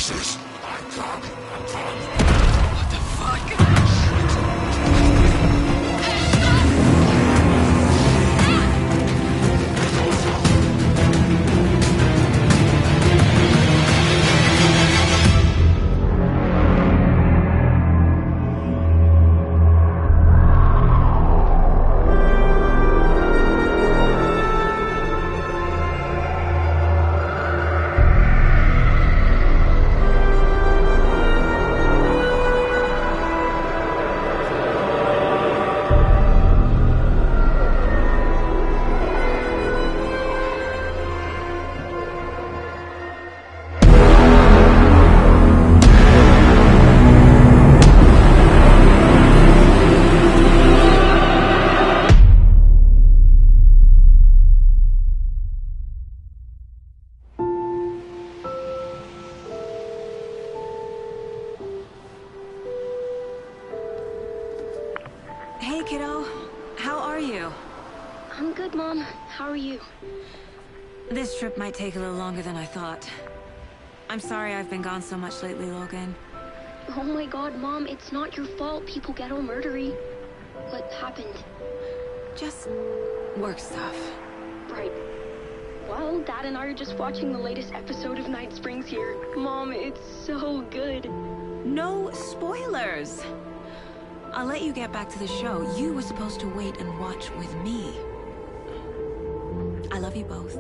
pieces. What the fuck? Hey, kiddo. How are you? I'm good, Mom. How are you? This trip might take a little longer than I thought. I'm sorry I've been gone so much lately, Logan. Oh my god, Mom, it's not your fault people get all murdery. What happened? Just work stuff. Right. Well, Dad and I are just watching the latest episode of Night Springs here. Mom, it's so good. No spoilers! I'll let you get back to the show. You were supposed to wait and watch with me. I love you both.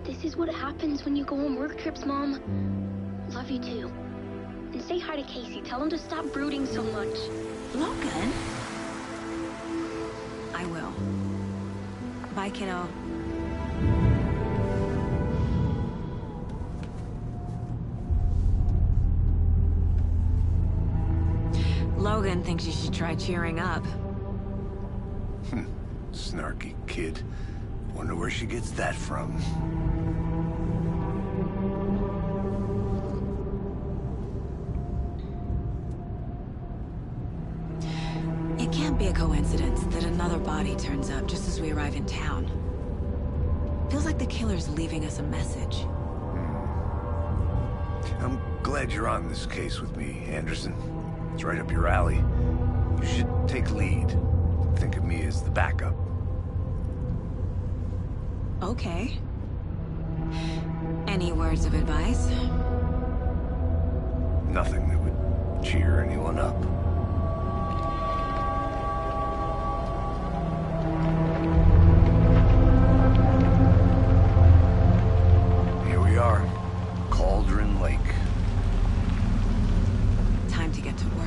This is what happens when you go on work trips, Mom. Love you too. And say hi to Casey. Tell him to stop brooding so much. Logan? I will. Bye, kiddo. Logan thinks you should try cheering up. Snarky kid. Wonder where she gets that from. It can't be a coincidence that another body turns up just as we arrive in town. Feels like the killer's leaving us a message. I'm glad you're on this case with me, Anderson. It's right up your alley. You should take lead. Think of me as the backup. Okay. Any words of advice? Nothing that would cheer anyone up. Here we are. Cauldron Lake. Time to get to work.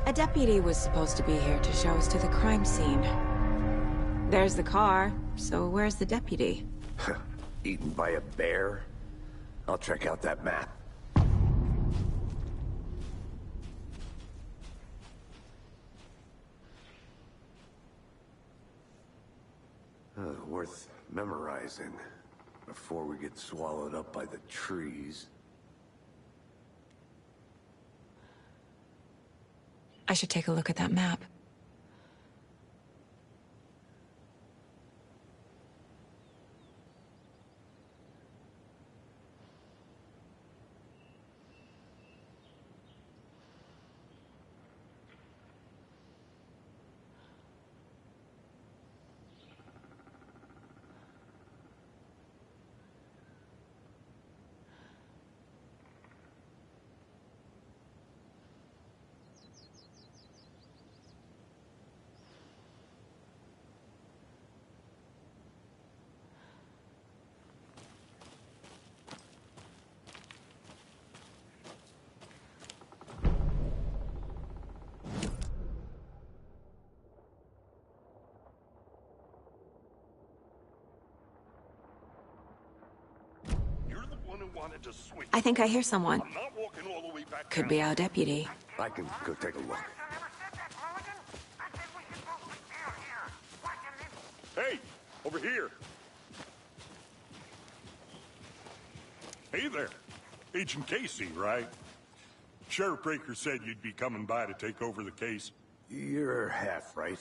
A deputy was supposed to be here to show us to the crime scene. There's the car, so where's the deputy? Eaten by a bear? I'll check out that map. Worth memorizing before we get swallowed up by the trees. I should take a look at that map. I think I hear someone. Could be our deputy. I can go take a look. Hey, over here. Hey there. Agent Casey, right? Sheriff Breaker said you'd be coming by to take over the case. You're half right.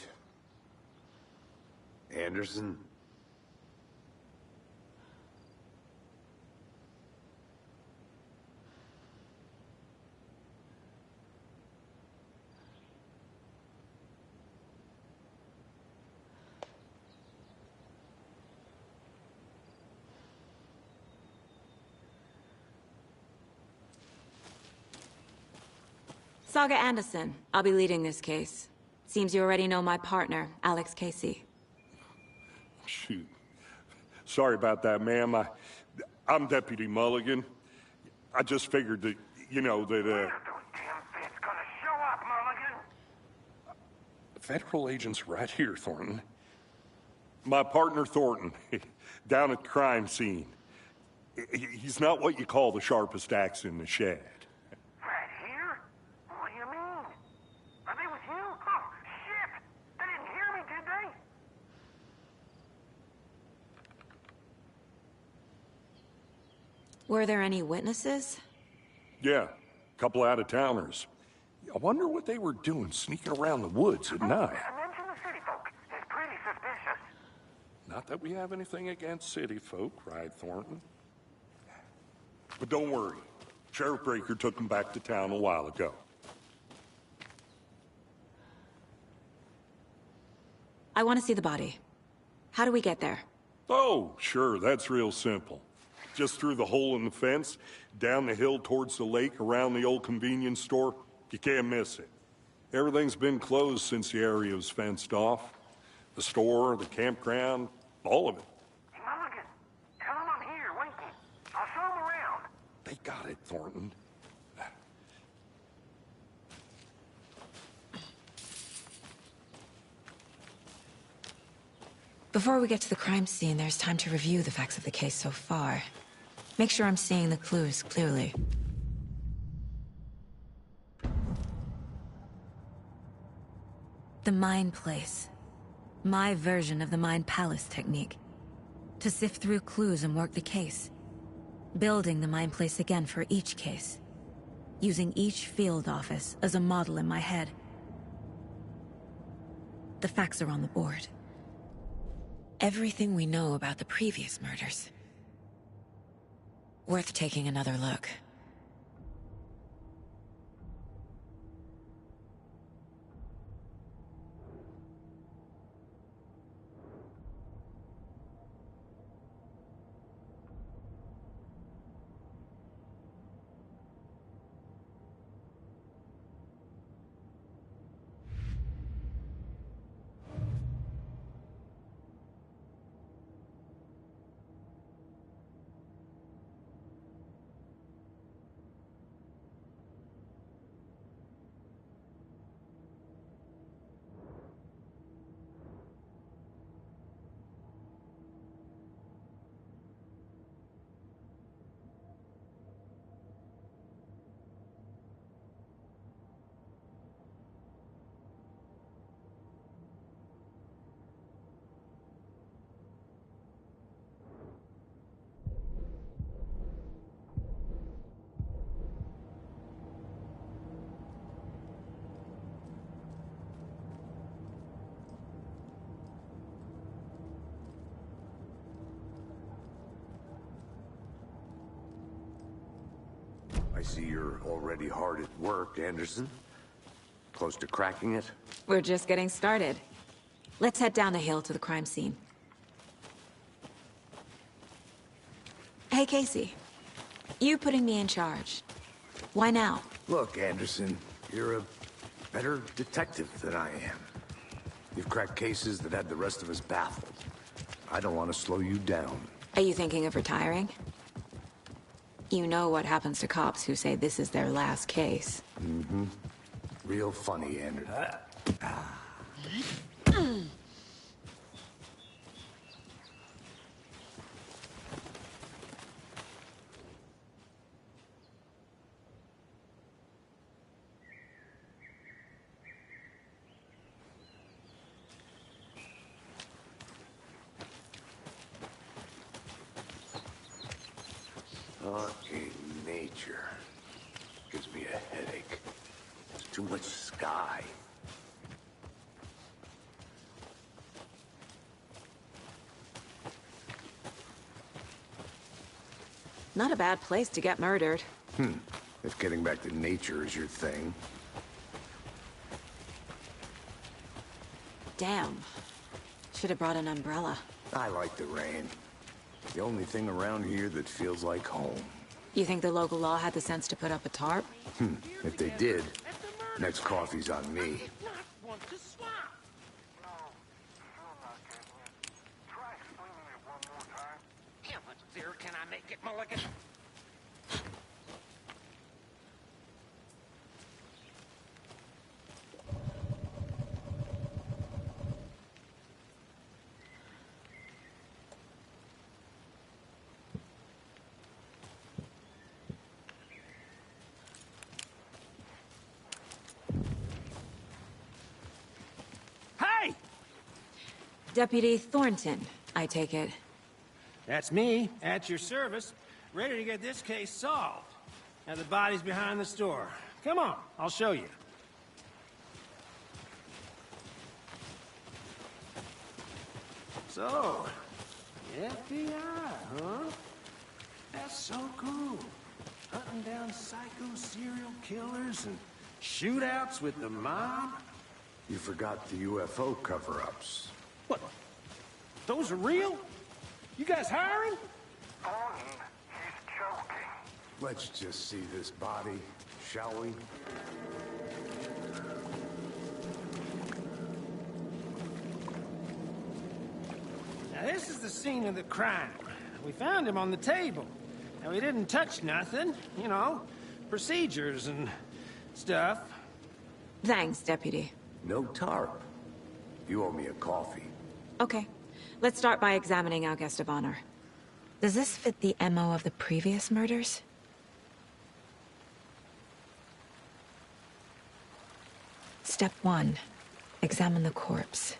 Anderson? Saga Anderson. I'll be leading this case. Seems you already know my partner, Alex Casey. Shoot. Sorry about that, ma'am. I'm Deputy Mulligan. I just figured that, you know, that, When are those damn feds gonna show up, Mulligan? federal agents right here, Thornton. My partner, Thornton, down at the crime scene. He's not what you call the sharpest axe in the shed. Right here? What do you mean? Are they with you? Oh, shit! They didn't hear me, did they? Were there any witnesses? Yeah, a couple out-of-towners. I wonder what they were doing sneaking around the woods at night. Mention the city folk. It's pretty suspicious. Not that we have anything against city folk, right, Thornton? But don't worry. Sheriff Breaker took them back to town a while ago. I want to see the body. How do we get there? Oh, sure, that's real simple. Just through the hole in the fence, down the hill towards the lake, around the old convenience store. You can't miss it. Everything's been closed since the area was fenced off. The store, the campground, all of it. Hey, Mulligan, tell them I'm here, waiting. I'll show them around. They got it, Thornton. Before we get to the crime scene, there's time to review the facts of the case so far. Make sure I'm seeing the clues clearly. The Mind Place. My version of the Mind Palace technique. To sift through clues and work the case. Building the Mind Place again for each case. Using each field office as a model in my head. The facts are on the board. Everything we know about the previous murders. Worth taking another look. I see you're already hard at work, Anderson. Close to cracking it? We're just getting started. Let's head down the hill to the crime scene. Hey, Casey. You putting me in charge. Why now? Look, Anderson, you're a better detective than I am. You've cracked cases that had the rest of us baffled. I don't want to slow you down. Are you thinking of retiring? You know what happens to cops who say this is their last case. Mm-hmm. Real funny, Anderson. Fucking nature. Gives me a headache. Too much sky. Not a bad place to get murdered. If getting back to nature is your thing. Damn. Should have brought an umbrella. I like the rain. The only thing around here that feels like home. You think the local law had the sense to put up a tarp? If they did, next coffee's on me. No, still not getting it. Try explaining it one more time. How much clearer can I make it, Mulligan? Hey! Deputy Thornton, I take it. That's me, at your service, ready to get this case solved. Now the body's behind the store. Come on, I'll show you. So, FBI, huh? That's so cool. Hunting down psycho serial killers and shootouts with the mob. You forgot the UFO cover-ups. What? Those are real? You guys hiring? Thornton, he's joking. Let's just see this body, shall we? Now this is the scene of the crime. We found him on the table. Now we didn't touch nothing, you know, procedures and stuff. Thanks, Deputy. No tarp. You owe me a coffee. Okay. Let's start by examining our guest of honor. Does this fit the MO of the previous murders? Step 1. Examine the corpse.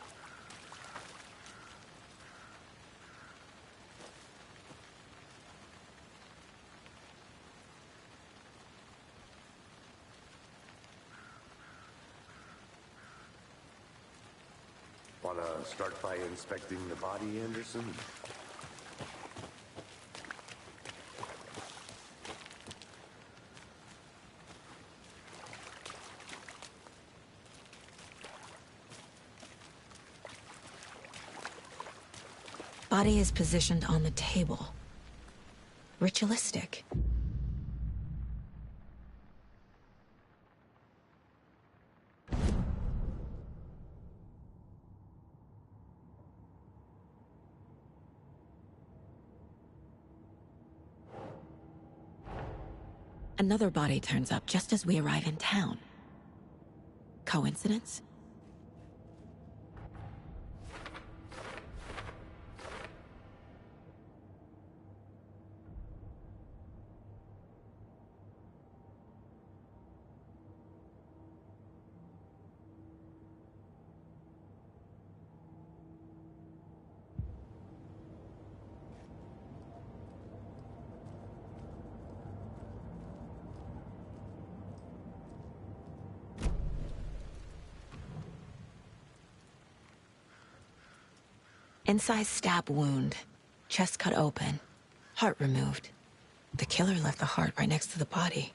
Wanna start by inspecting the body, Anderson? Body is positioned on the table. Ritualistic. Another body turns up just as we arrive in town. Coincidence? Incised stab wound. Chest cut open. Heart removed. The killer left the heart right next to the body.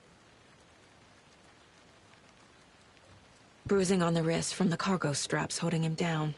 Bruising on the wrist from the cargo straps holding him down.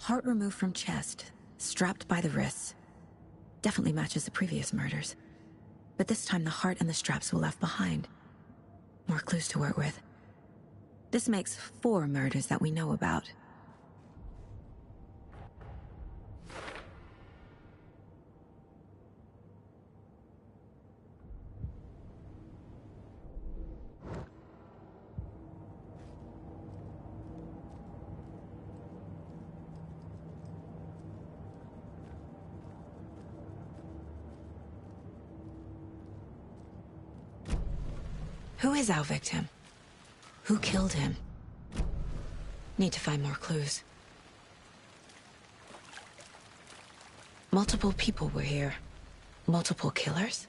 Heart removed from chest, strapped by the wrists. Definitely matches the previous murders. But this time the heart and the straps were left behind. More clues to work with. This makes 4 murders that we know about. Who is our victim? Who killed him? Need to find more clues. Multiple people were here. Multiple killers?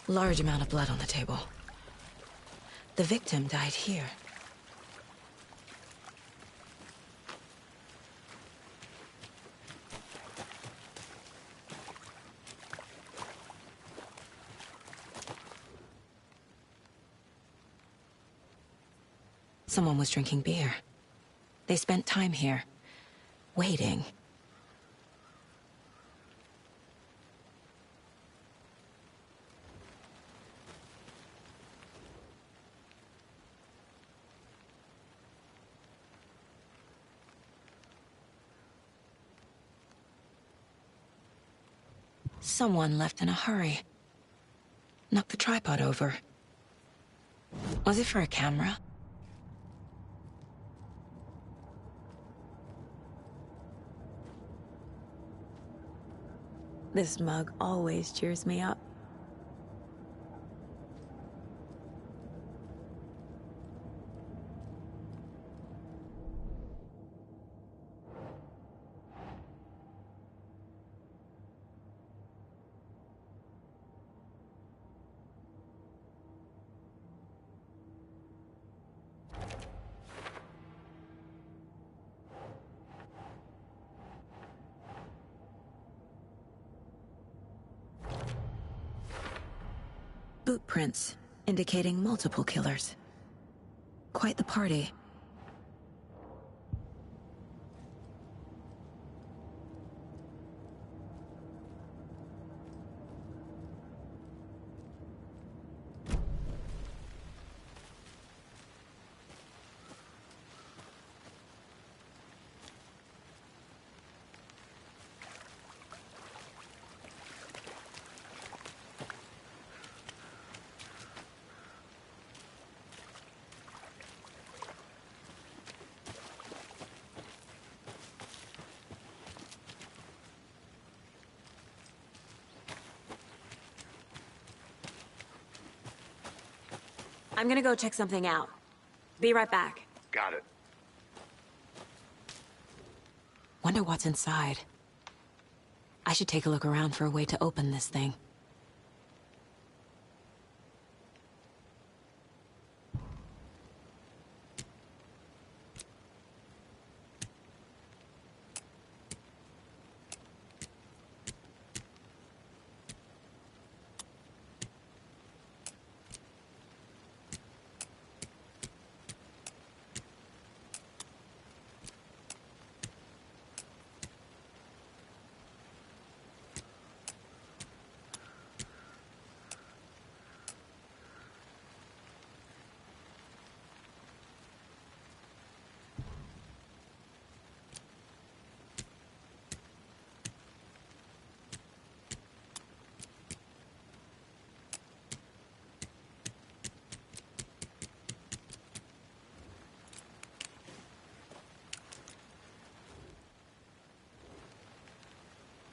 Large amount of blood on the table. The victim died here. Someone was drinking beer. They spent time here, waiting. Someone left in a hurry. Knocked the tripod over. Was it for a camera? This mug always cheers me up. Boot prints, indicating multiple killers. Quite the party. I'm gonna go check something out. Be right back. Got it. Wonder what's inside. I should take a look around for a way to open this thing.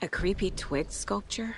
A creepy twig sculpture?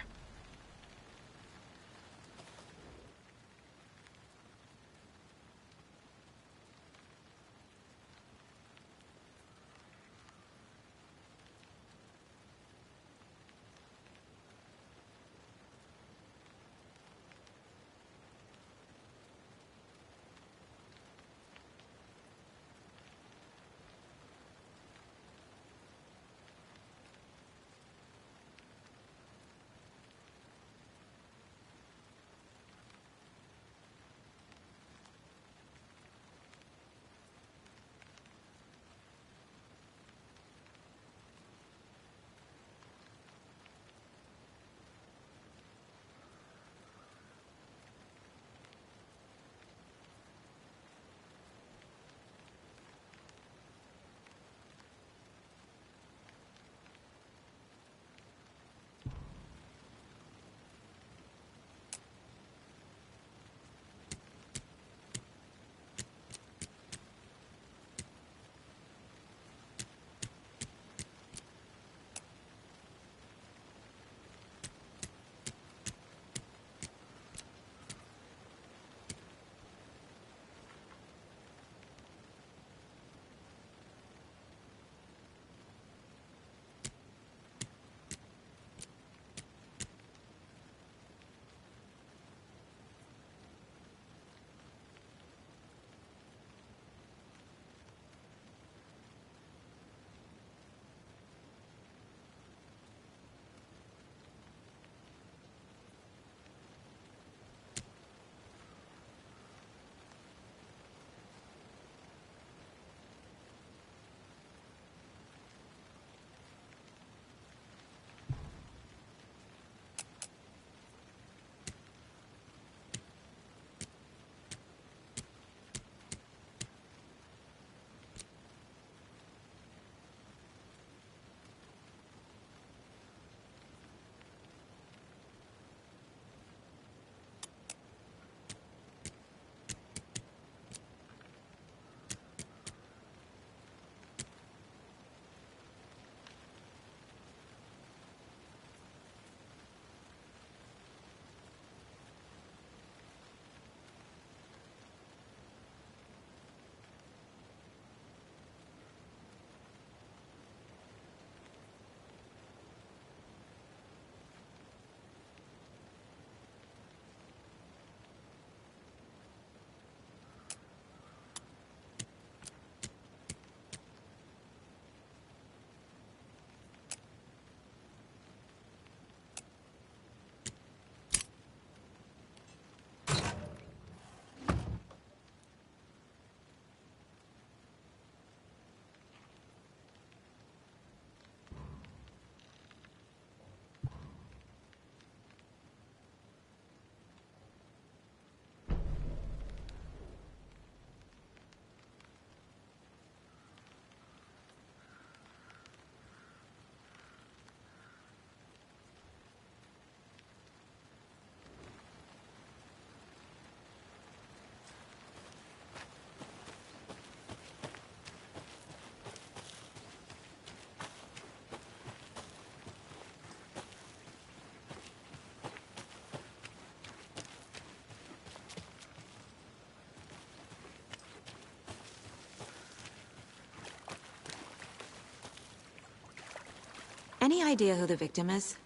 Any idea who the victim is?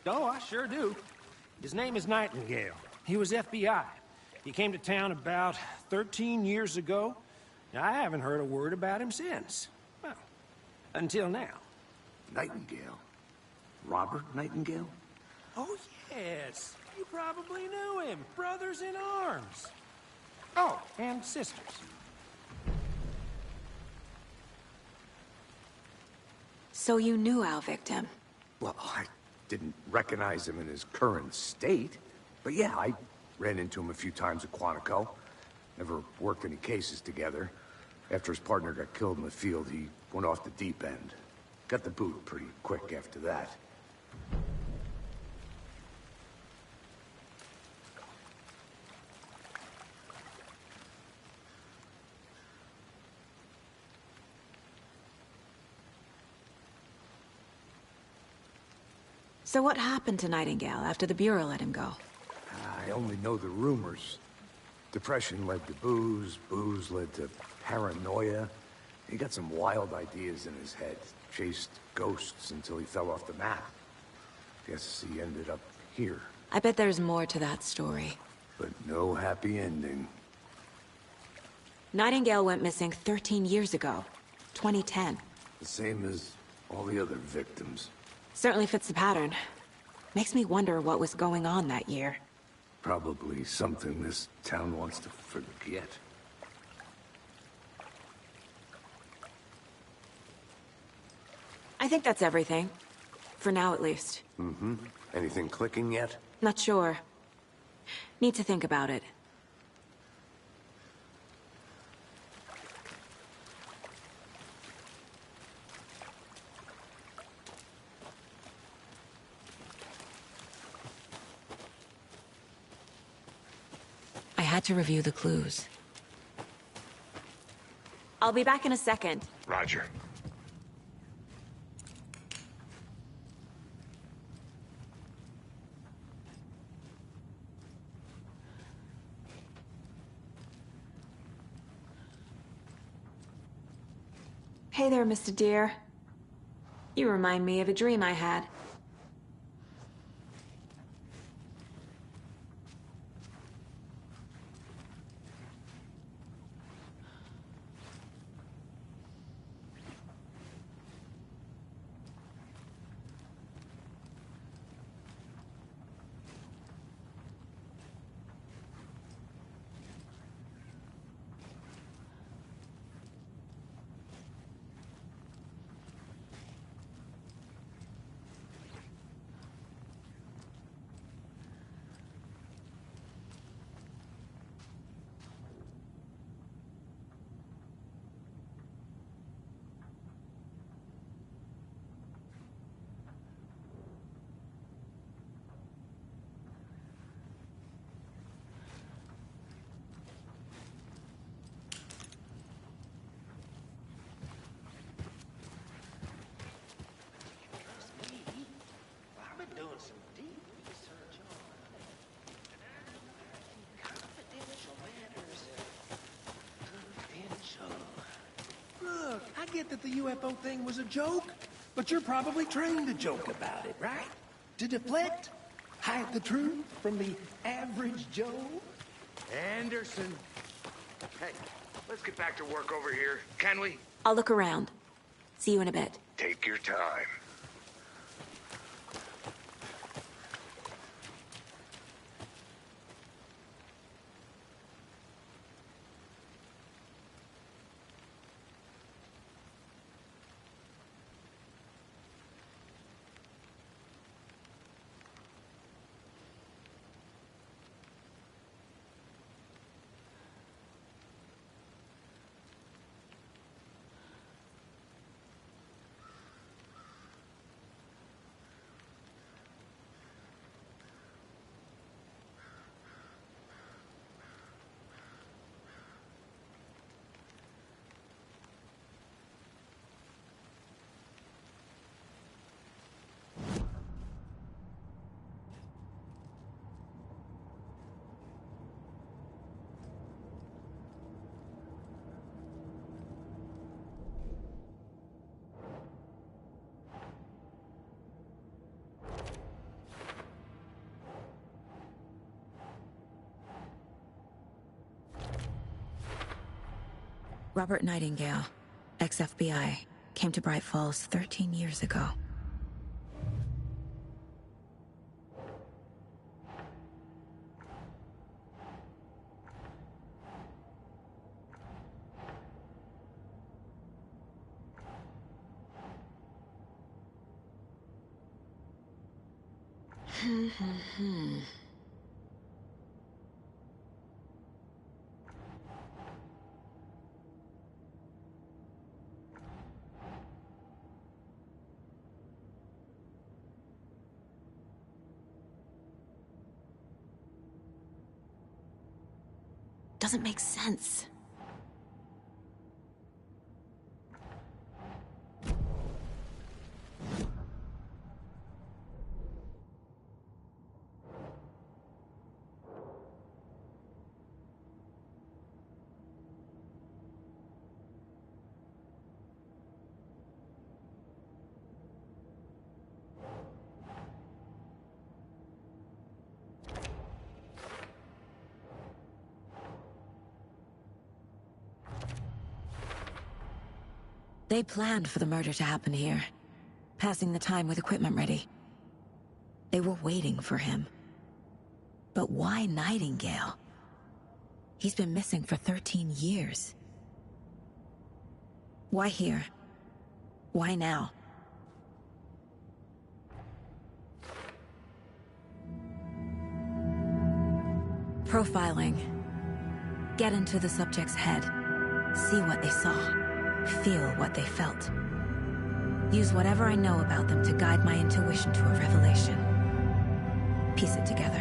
Oh, I sure do. His name is Nightingale. He was FBI. He came to town about 13 years ago. I haven't heard a word about him since. Well, until now. Nightingale? Robert Nightingale? Oh, yes. You probably knew him. Brothers in arms. Oh, and sisters. So you knew our victim? Well, I didn't recognize him in his current state. But yeah, I ran into him a few times at Quantico. Never worked any cases together. After his partner got killed in the field, he went off the deep end. Got the boot pretty quick after that. So what happened to Nightingale after the Bureau let him go? I only know the rumors. Depression led to booze, booze led to paranoia. He got some wild ideas in his head. Chased ghosts until he fell off the map. Guess he ended up here. I bet there's more to that story. But no happy ending. Nightingale went missing 13 years ago. 2010. The same as all the other victims. Certainly fits the pattern. Makes me wonder what was going on that year. Probably something this town wants to forget. I think that's everything. For now, at least. Mm-hmm. Anything clicking yet? Not sure. Need to think about it. I had to review the clues. I'll be back in a second. Roger. Hey there, Mr. Deer. You remind me of a dream I had. I've been doing some deep research on confidential matters. Confidential. Look, I get that the UFO thing was a joke, but you're probably trained to joke about it, right? To deflect, hide the truth from the average Joe. Anderson. Hey, let's get back to work over here, can we? I'll look around. See you in a bit. Take your time. Robert Nightingale, ex-FBI, came to Bright Falls 13 years ago. Doesn't make sense. They planned for the murder to happen here, passing the time with equipment ready. They were waiting for him. But why Nightingale? He's been missing for 13 years. Why here? Why now? Profiling. Get into the subject's head. See what they saw. Feel what they felt. Use whatever I know about them to guide my intuition to a revelation. Piece it together.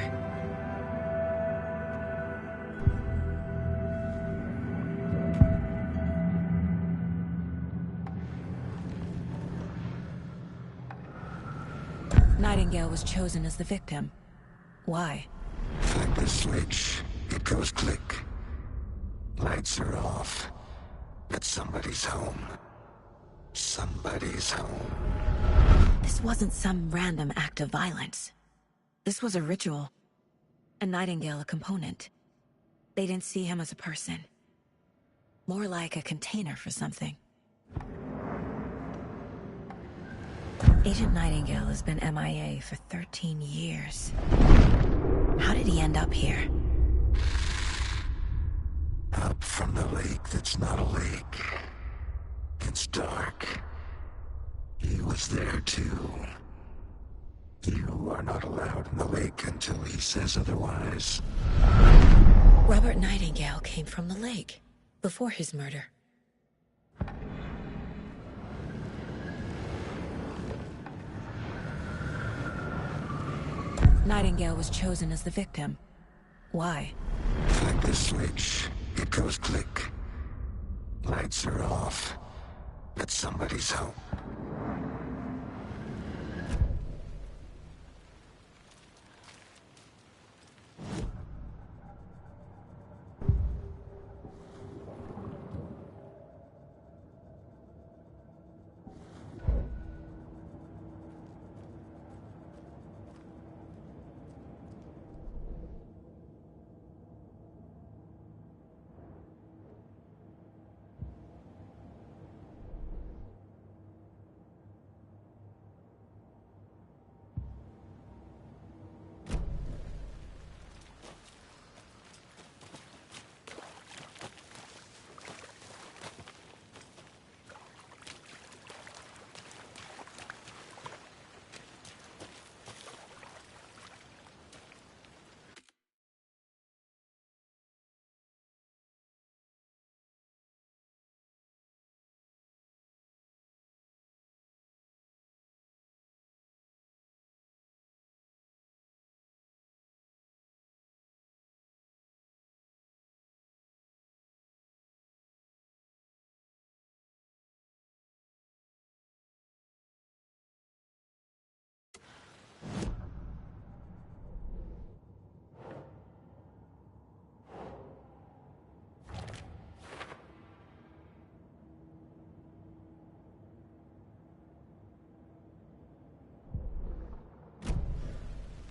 Nightingale was chosen as the victim. Why? Flip the switch. It goes click. Lights are off. But somebody's home. Somebody's home. This wasn't some random act of violence. This was a ritual. And Nightingale a component. They didn't see him as a person. More like a container for something. Agent Nightingale has been MIA for 13 years. How did he end up here? Up from the lake that's not a lake. It's dark. He was there too. You are not allowed in the lake until he says otherwise. Robert Nightingale came from the lake, before his murder. Nightingale was chosen as the victim. Why? Flip the switch. It goes click. Lights are off. But somebody's home.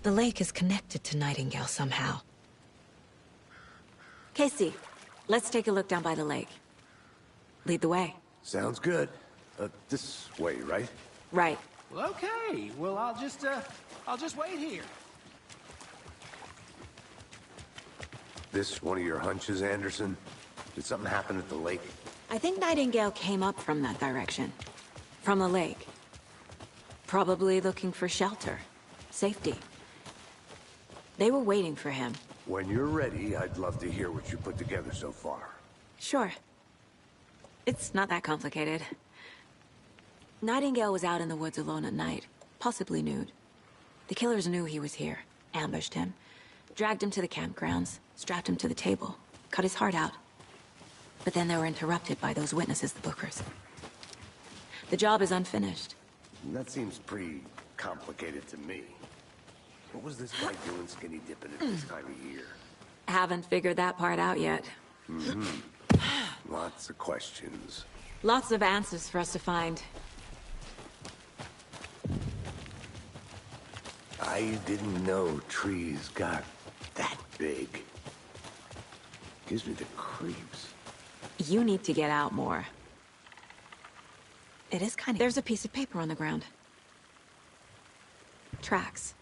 The lake is connected to Nightingale somehow. Casey, let's take a look down by the lake. Lead the way. Sounds good. This way, right? Right. Well, okay. Well, I'll just wait here. This one of your hunches, Anderson? Did something happen at the lake? I think Nightingale came up from that direction. From the lake. Probably looking for shelter. Safety. They were waiting for him. When you're ready, I'd love to hear what you put together so far. Sure. It's not that complicated. Nightingale was out in the woods alone at night, possibly nude. The killers knew he was here, ambushed him, dragged him to the campgrounds, strapped him to the table, cut his heart out. But then they were interrupted by those witnesses, the Bookers. The job is unfinished. That seems pretty complicated to me. What was this guy doing skinny dipping at this time of year? Haven't figured that part out yet. Lots of questions. Lots of answers for us to find. I didn't know trees got that big. Gives me the creeps. You need to get out more. It is kind of... There's a piece of paper on the ground. Tracks.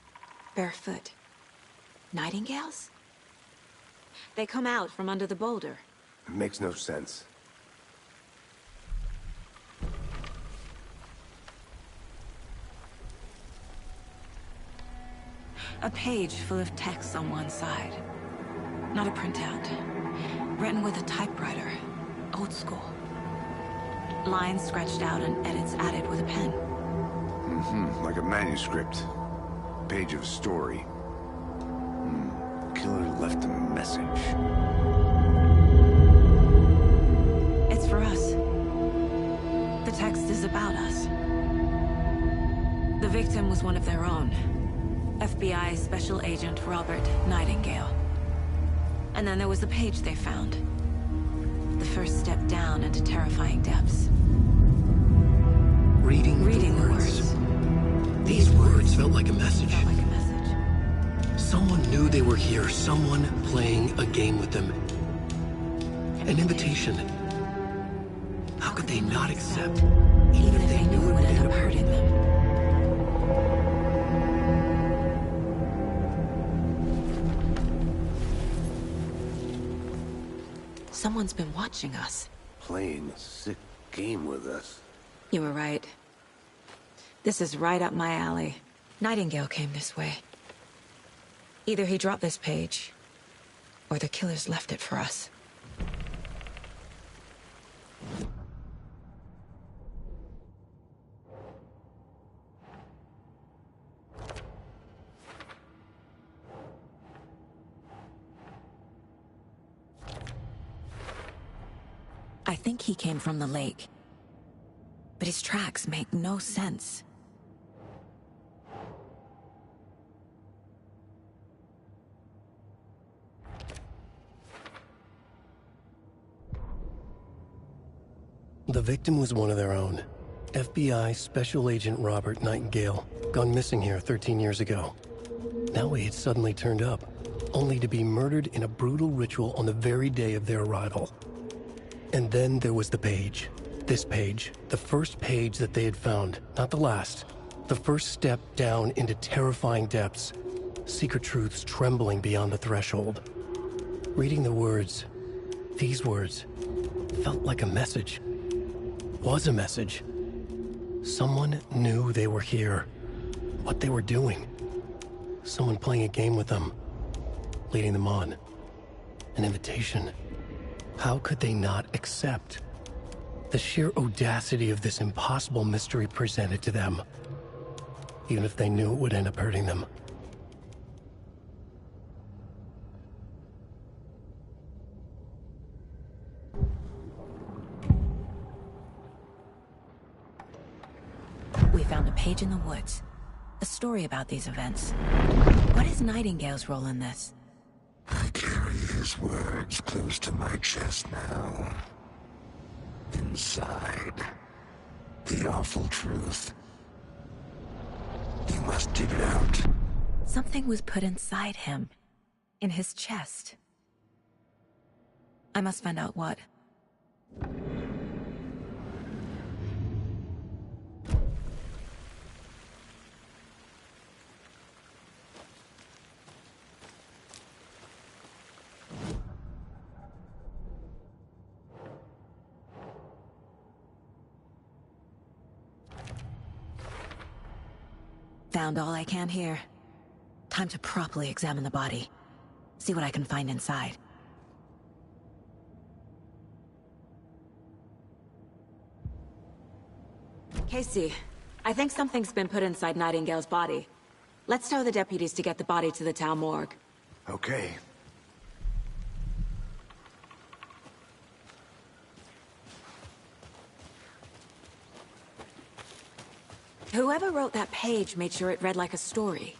Barefoot. Nightingales? They come out from under the boulder. It makes no sense. A page full of text on one side. Not a printout. Written with a typewriter. Old school. Lines scratched out and edits added with a pen. Like a manuscript. Page of story. Killer left a message. It's for us. The text is about us. The victim was one of their own. FBI Special Agent Robert Nightingale. And then there was the page they found. The first step down into terrifying depths. Reading the words. These words felt like a message. Felt like a message. Someone knew they were here, someone playing a game with them. An invitation. How could they not accept, even if they knew it would end up hurting them? Someone's been watching us. Playing a sick game with us. You were right. This is right up my alley. Nightingale came this way. Either he dropped this page, or the killers left it for us. I think he came from the lake. But his tracks make no sense. The victim was one of their own. FBI Special Agent Robert Nightingale, gone missing here 13 years ago. Now he had suddenly turned up, only to be murdered in a brutal ritual on the very day of their arrival. And then there was the page. This page, the first page that they had found, not the last. The first step down into terrifying depths. Secret truths trembling beyond the threshold. Reading the words, these words, felt like a message. Was a message. Someone knew they were here. What they were doing. Someone playing a game with them. Leading them on. An invitation. How could they not accept? The sheer audacity of this impossible mystery presented to them. Even if they knew it would end up hurting them. We found a page in the woods. A story about these events. What is Nightingale's role in this? I carry his words close to my chest now. Inside, the awful truth. You must dig it out. Something was put inside him. In his chest. I must find out what. sound all I can hear. Time to properly examine the body. See what I can find inside. Casey, I think something's been put inside Nightingale's body. Let's tell the deputies to get the body to the town morgue. Okay. Whoever wrote that page made sure it read like a story.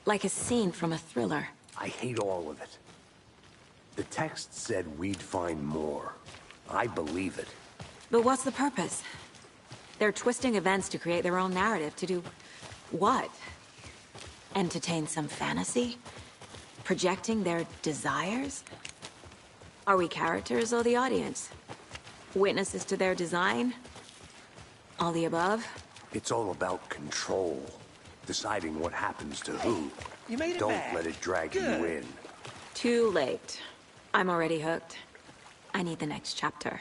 Like a scene from a thriller. I hate all of it. The text said we'd find more. I believe it. But what's the purpose? They're twisting events to create their own narrative to do... what? Entertain some fantasy? Projecting their desires? Are we characters or the audience? Witnesses to their design? All the above? It's all about control. Deciding what happens to who. You made it Don't back. let it drag Good. you in. Too late. I'm already hooked. I need the next chapter.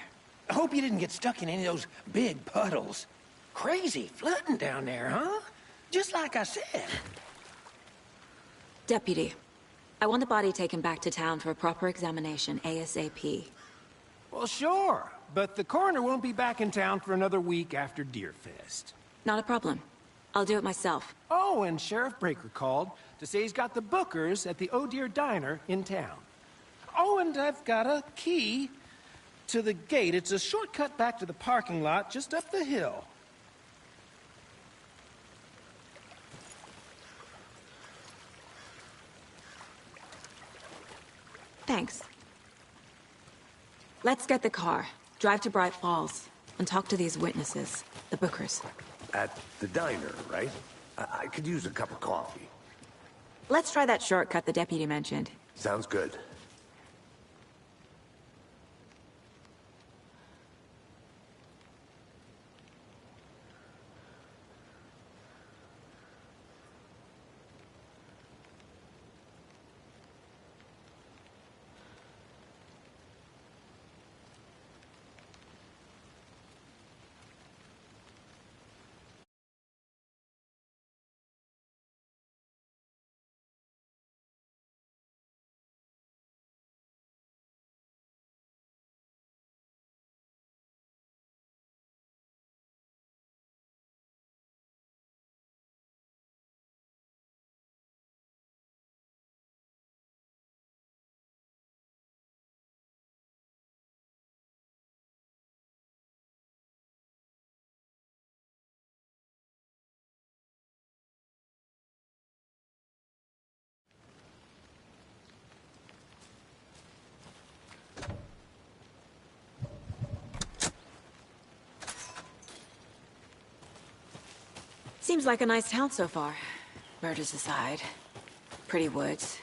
I hope you didn't get stuck in any of those big puddles. Crazy flooding down there, huh? Just like I said. Deputy, I want the body taken back to town for a proper examination, ASAP. Well, sure. But the coroner won't be back in town for another week after Deerfest. Not a problem. I'll do it myself. Oh, and Sheriff Breaker called to say he's got the Bookers at the Oh Dear Diner in town. Oh, and I've got a key to the gate. It's a shortcut back to the parking lot just up the hill. Thanks. Let's get the car, drive to Bright Falls, and talk to these witnesses, the Bookers. At the diner, right? I could use a cup of coffee. Let's try that shortcut the deputy mentioned. Sounds good. Seems like a nice town so far. Murders aside. Pretty woods.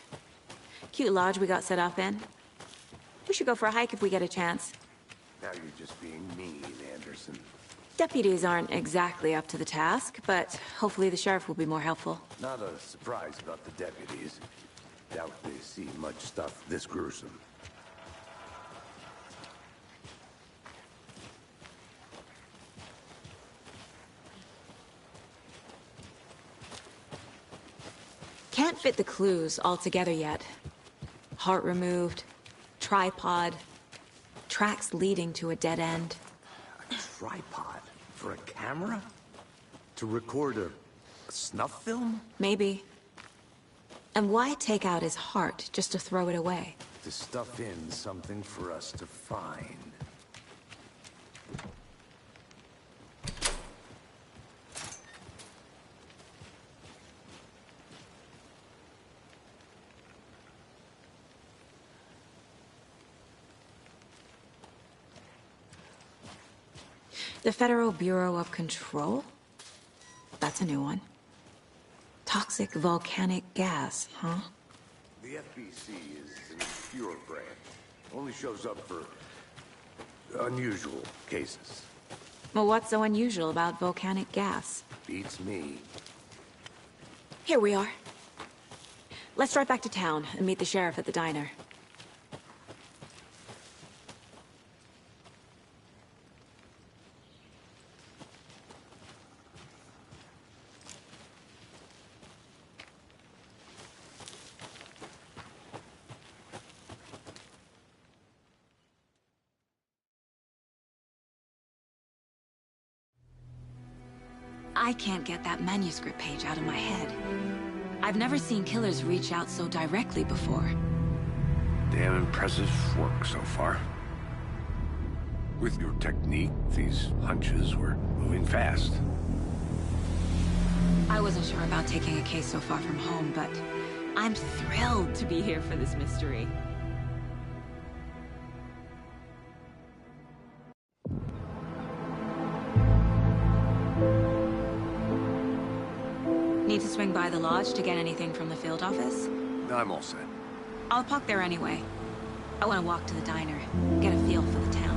Cute lodge we got set up in. We should go for a hike if we get a chance. Now you're just being mean, Anderson. Deputies aren't exactly up to the task, but hopefully the sheriff will be more helpful. Not a surprise about the deputies. Doubt they see much stuff this gruesome. Can't fit the clues all together yet. Heart removed, tripod, tracks leading to a dead end. A tripod? For a camera? To record a snuff film? Maybe. And why take out his heart just to throw it away? To stuff in something for us to find. The Federal Bureau of Control? That's a new one. Toxic volcanic gas, huh? The FBC is an obscure branch. Only shows up for unusual cases. Well, what's so unusual about volcanic gas? Beats me. Here we are. Let's drive back to town and meet the sheriff at the diner. I can't get that manuscript page out of my head. I've never seen killers reach out so directly before. Damn impressive work so far. With your technique, these hunches were moving fast. I wasn't sure about taking a case so far from home, but I'm thrilled to be here for this mystery. Need to swing by the lodge to get anything from the field office? I'm all set. I'll park there anyway. I want to walk to the diner, get a feel for the town.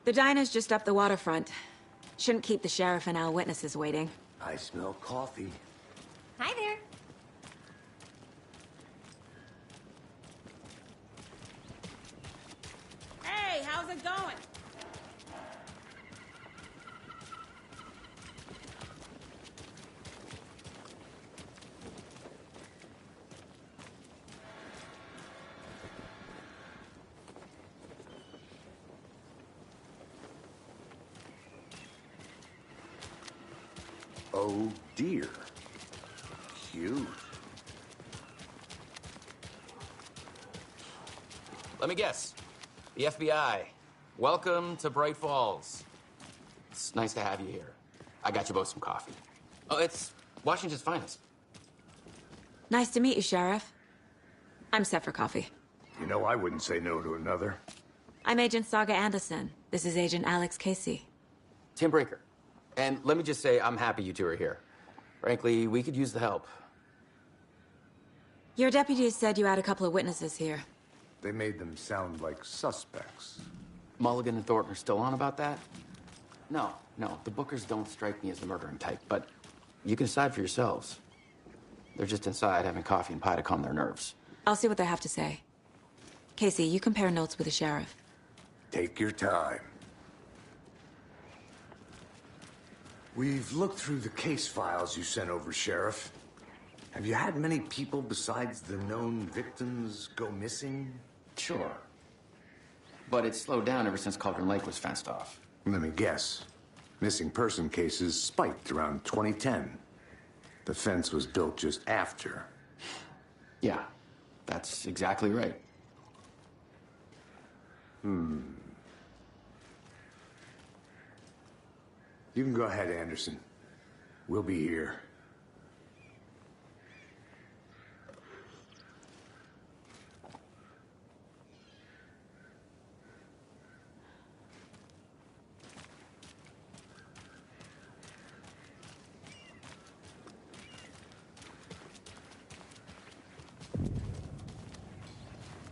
The diner's just up the waterfront. Shouldn't keep the sheriff and our witnesses waiting. I smell coffee. Hi there. Hey, how's it going? Oh dear. Huge. Let me guess. The FBI. Welcome to Bright Falls. It's nice to have you here. I got you both some coffee. Oh, it's Washington's finest. Nice to meet you, Sheriff. I'm set for coffee. You know, I wouldn't say no to another. I'm Agent Saga Anderson. This is Agent Alex Casey. Tim Brinker. And let me just say, I'm happy you two are here. Frankly, we could use the help. Your deputies said you had a couple of witnesses here. They made them sound like suspects. Mulligan and Thornton are still on about that? No, the Bookers don't strike me as the murdering type, but you can decide for yourselves. They're just inside having coffee and pie to calm their nerves. I'll see what they have to say. Casey, you compare notes with the sheriff. Take your time. We've looked through the case files you sent over, Sheriff. Have you had many people besides the known victims go missing? Sure. But it's slowed down ever since Cauldron Lake was fenced off. Let me guess. Missing person cases spiked around 2010. The fence was built just after. Yeah, that's exactly right. You can go ahead, Anderson. We'll be here.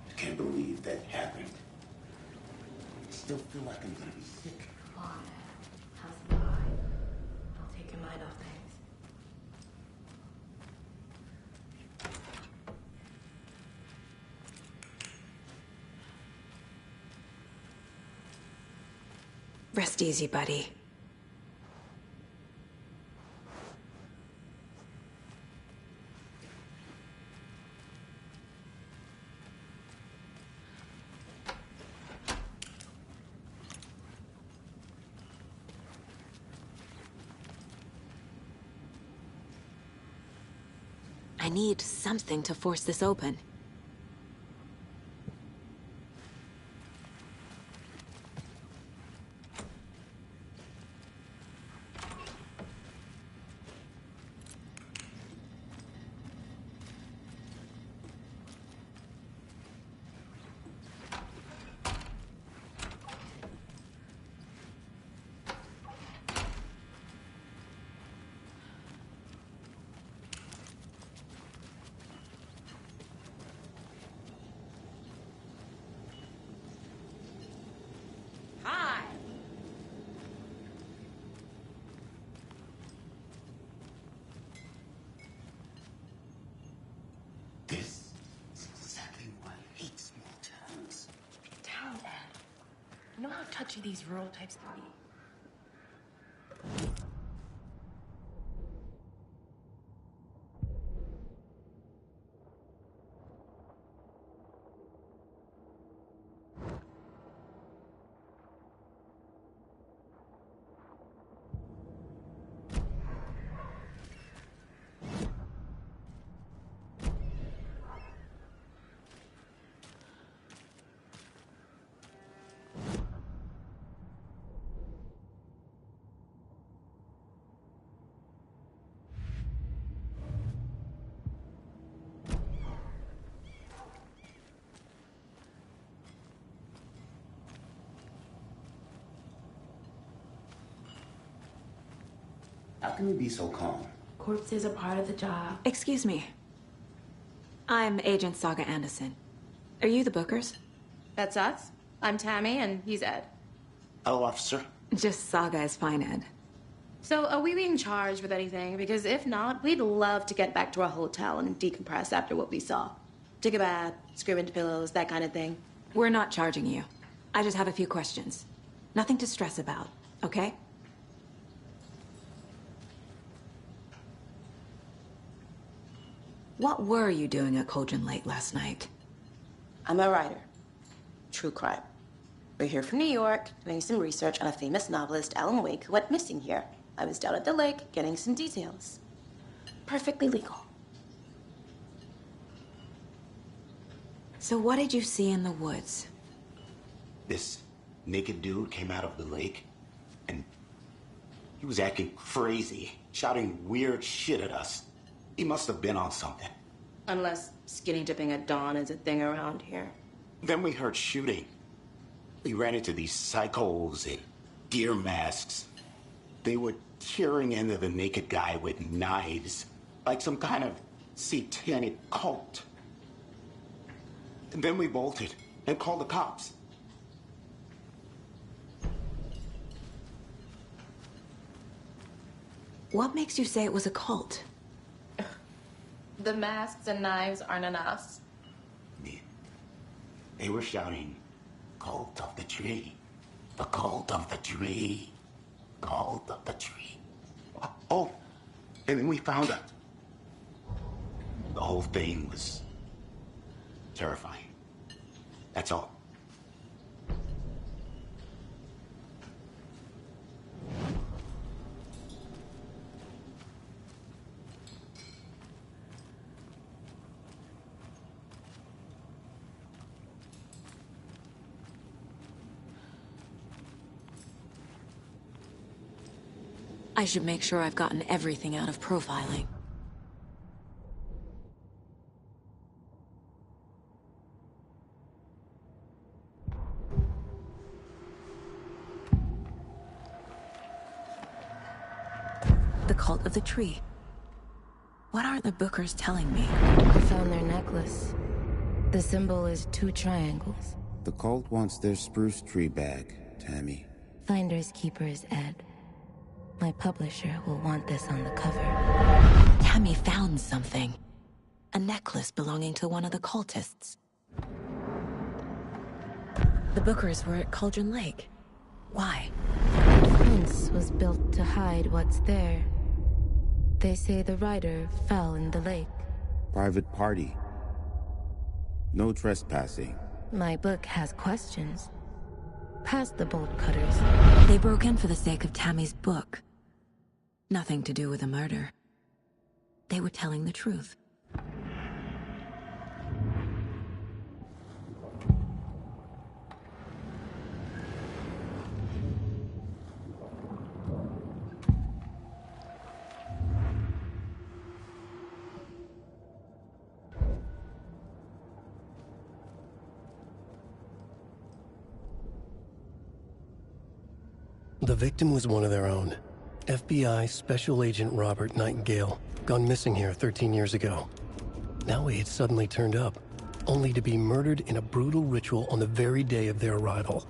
I can't believe that happened. I still feel like I'm gonna be sick. Come on, man. How's the vibe? Don't take your mind off things. Rest easy, buddy. I need something to force this open. Hi. This is exactly why I hate small towns. Down, Dad. You know how touchy these rural types can be. How can you be so calm? Corpses are part of the job. Excuse me. I'm Agent Saga Anderson. Are you the Bookers? That's us. I'm Tammy, and he's Ed. Hello, officer. Just Saga is fine, Ed. So, are we being charged with anything? Because if not, we'd love to get back to our hotel and decompress after what we saw. Take a bath, scream into pillows, that kind of thing. We're not charging you. I just have a few questions. Nothing to stress about, okay? What were you doing at Cauldron Lake last night? I'm a writer. True crime. We're here from New York, doing some research on a famous novelist, Alan Wake, who went missing here. I was down at the lake, getting some details. Perfectly legal. So what did you see in the woods? This naked dude came out of the lake, and he was acting crazy, shouting weird shit at us. He must have been on something. Unless skinny dipping at dawn is a thing around here. Then we heard shooting. We ran into these psychos in deer masks. They were tearing into the naked guy with knives, like some kind of satanic cult. And then we bolted and called the cops. What makes you say it was a cult? The masks and knives aren't enough. They were shouting, "Cult of the tree, the cult of the tree, cult of the tree." Oh, and then we found out. The whole thing was terrifying. That's all. I should make sure I've gotten everything out of profiling. The cult of the tree. What aren't the Bookers telling me? I found their necklace. The symbol is 2 triangles. The cult wants their spruce tree back, Tammy. Finders keepers, Ed. My publisher will want this on the cover. Tammy found something. A necklace belonging to one of the cultists. The Bookers were at Cauldron Lake. Why? The fence was built to hide what's there. They say the writer fell in the lake. Private party. No trespassing. My book has questions. Past the bolt cutters. They broke in for the sake of Tammy's book. Nothing to do with a murder. They were telling the truth. The victim was one of their own. FBI Special Agent Robert Nightingale, gone missing here 13 years ago. Now he had suddenly turned up, only to be murdered in a brutal ritual on the very day of their arrival.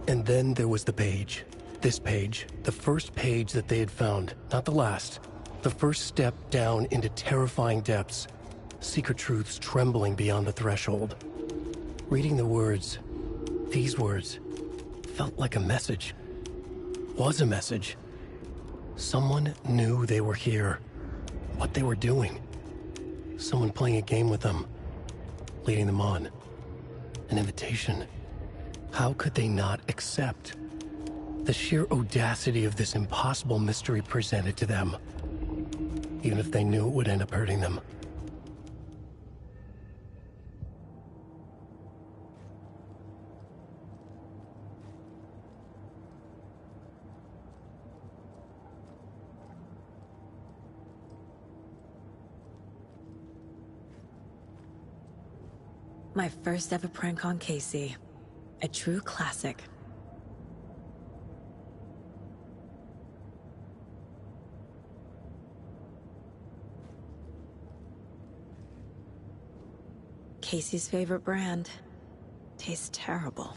And then there was the page. This page, the first page that they had found, not the last. The first step down into terrifying depths. Secret truths trembling beyond the threshold. Reading the words, these words, felt like a message. Was a message. Someone knew they were here. What they were doing. Someone playing a game with them. Leading them on. An invitation. How could they not accept? The sheer audacity of this impossible mystery presented to them. Even if they knew it would end up hurting them. My first ever prank on Casey. A true classic. Casey's favorite brand. Tastes terrible.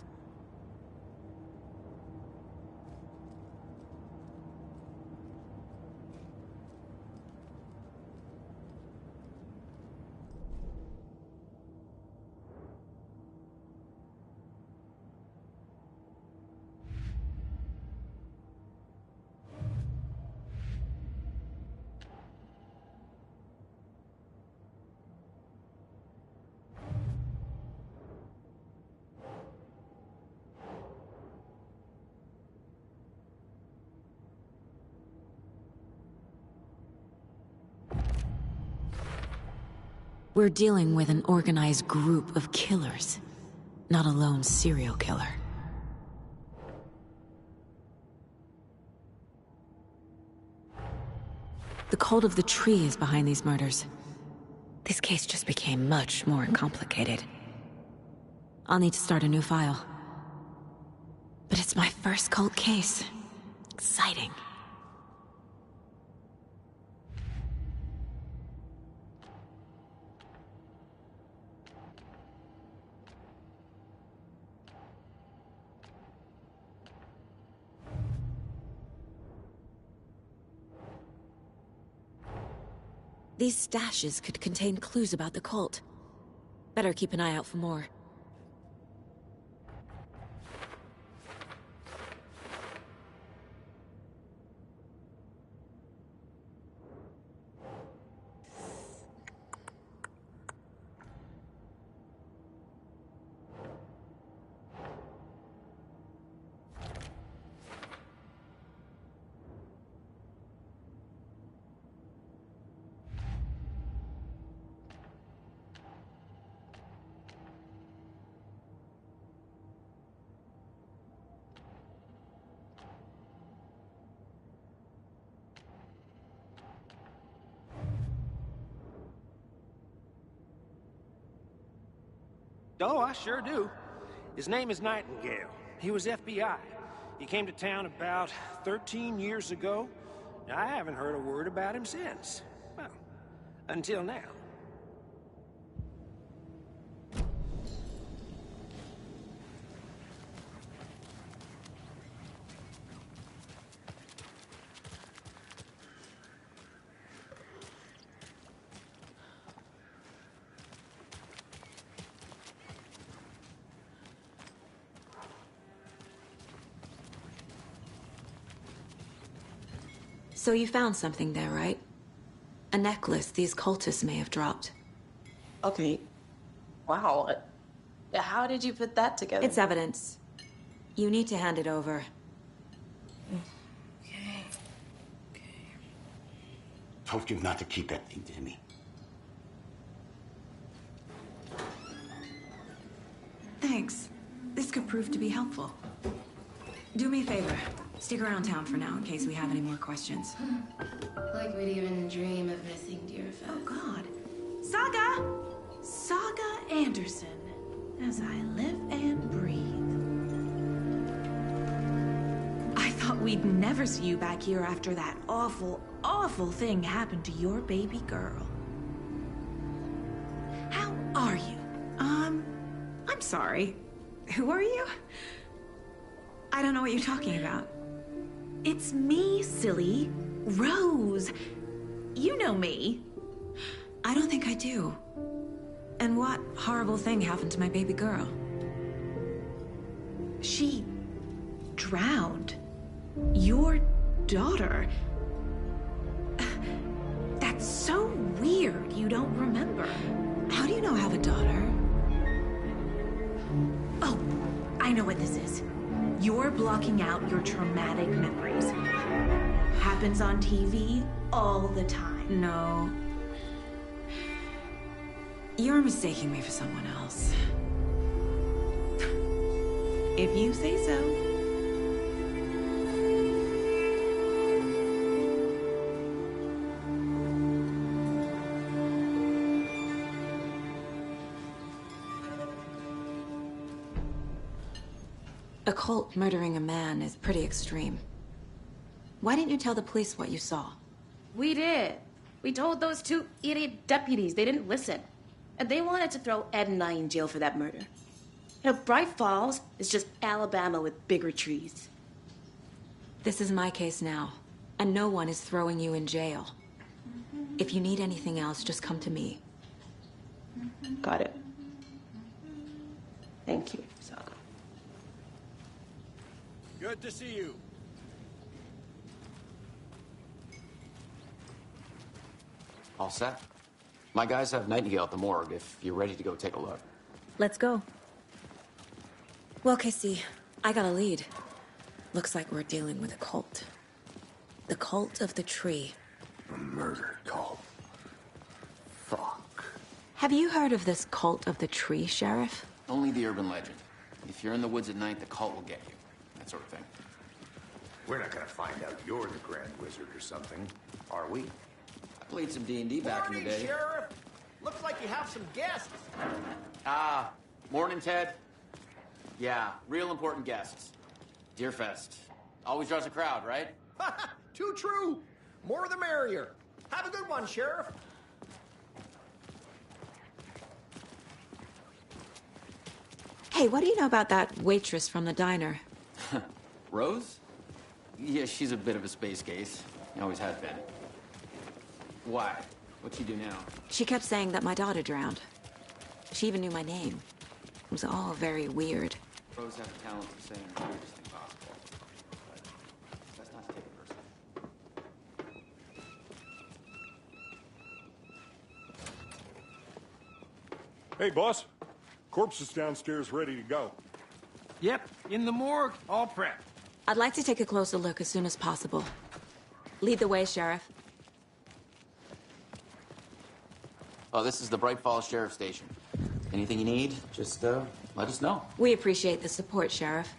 We're dealing with an organized group of killers, not a lone serial killer. The cult of the tree is behind these murders. This case just became much more complicated. I'll need to start a new file. But it's my first cult case. Exciting. These stashes could contain clues about the cult. Better keep an eye out for more. Oh, I sure do. His name is Nightingale. He was FBI. He came to town about 13 years ago. I haven't heard a word about him since. Well, until now. So you found something there, right? A necklace these cultists may have dropped. Okay. Wow. How did you put that together? It's evidence. You need to hand it over. Told you not to keep that thing to me. Thanks. This could prove to be helpful. Do me a favor. Stick around town for now in case we have any more questions. Like we'd even dream of missing Deerfest. Oh, God. Saga Anderson. As I live and breathe. I thought we'd never see you back here after that awful, awful thing happened to your baby girl. How are you? I'm sorry. Who are you? I don't know what you're talking about. It's me, silly. Rose. You know me. I don't think I do. And what horrible thing happened to my baby girl? She drowned. Your daughter. That's so weird you don't remember. How do you know I have a daughter? Oh, I know what this is. You're blocking out your traumatic memories. Happens on TV all the time. No. You're mistaking me for someone else. If you say so. A cult murdering a man is pretty extreme. Why didn't you tell the police what you saw? We did. We told those two idiot deputies. They didn't listen. And they wanted to throw Ed and I in jail for that murder. You know, Bright Falls is just Alabama with bigger trees. This is my case now, and no one is throwing you in jail. If you need anything else, just come to me. Got it. Thank you, Saga. Good to see you. All set? My guys have Nightingale at the morgue if you're ready to go take a look. Let's go. Well, Casey, I got a lead. Looks like we're dealing with a cult. The cult of the tree. A murder cult. Fuck. Have you heard of this cult of the tree, Sheriff? Only the urban legend. If you're in the woods at night, the cult will get you. That sort of thing. We're not gonna find out you're the Grand Wizard or something, are we? I played some D&D back in the day. Sheriff. Looks like you have some guests. Ah, morning, Ted. Yeah, real important guests. Deerfest. Always draws a crowd, right? Too true. More the merrier. Have a good one, Sheriff. Hey, what do you know about that waitress from the diner? Rose? Yeah, she's a bit of a space case. Always has been. Why? What'd she do now? She kept saying that my daughter drowned. She even knew my name. It was all very weird. Rose has the talent for saying the weirdest thing possible. But let's not take it personally. Hey, boss. Corpse is downstairs ready to go. Yep, in the morgue, all prepped. I'd like to take a closer look as soon as possible. Lead the way, Sheriff. Oh, this is the Bright Falls Sheriff Station. Anything you need, just let us know. We appreciate the support, Sheriff.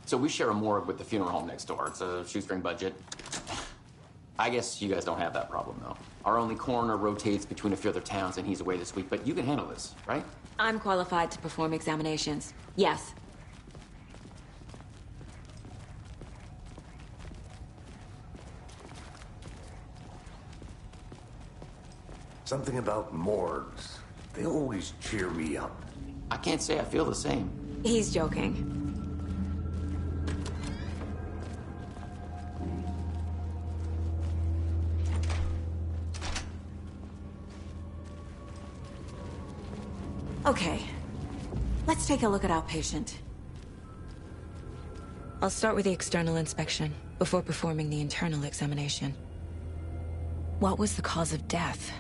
So we share a morgue with the funeral home next door. It's a shoestring budget. I guess you guys don't have that problem, though. Our only coroner rotates between a few other towns, and he's away this week, but you can handle this, right? I'm qualified to perform examinations. Yes. Something about morgues. They always cheer me up. I can't say I feel the same. He's joking. Okay, let's take a look at our patient. I'll start with the external inspection before performing the internal examination. What was the cause of death?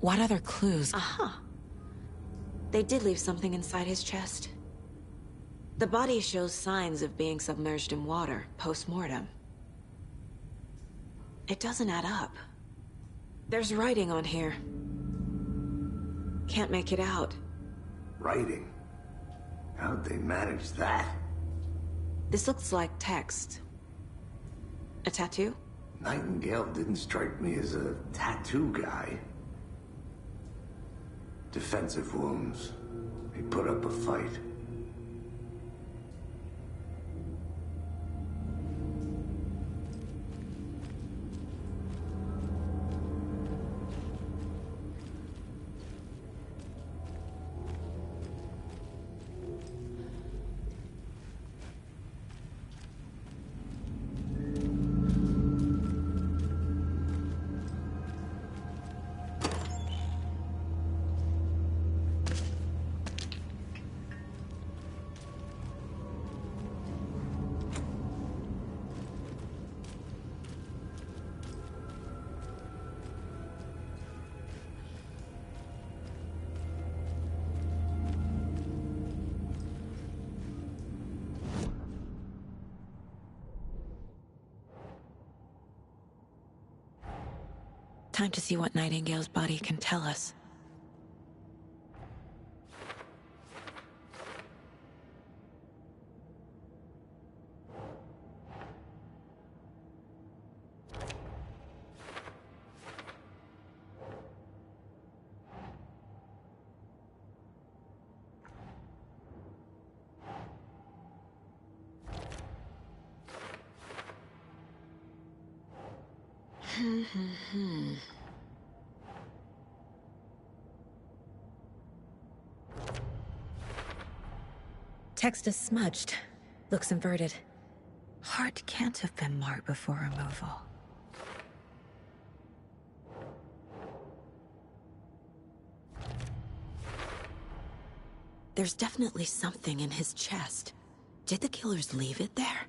What other clues? Aha! They did leave something inside his chest. The body shows signs of being submerged in water post-mortem. It doesn't add up. There's writing on here. Can't make it out. Writing? How'd they manage that? This looks like text. A tattoo? Nightingale didn't strike me as a tattoo guy. Defensive wounds. He put up a fight. Time to see what Nightingale's body can tell us. Text is smudged. Looks inverted. Heart can't have been marked before removal. There's definitely something in his chest. Did the killers leave it there?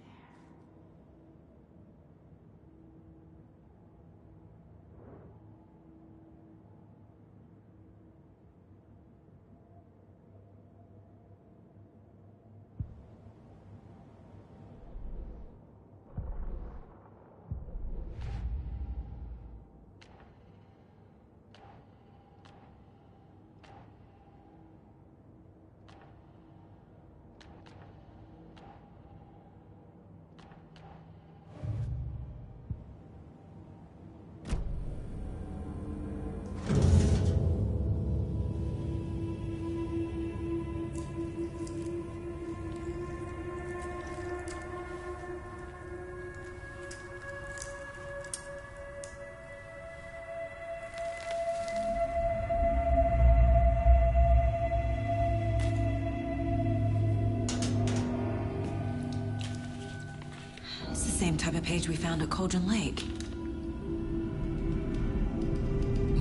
Same type of page we found at Cauldron Lake.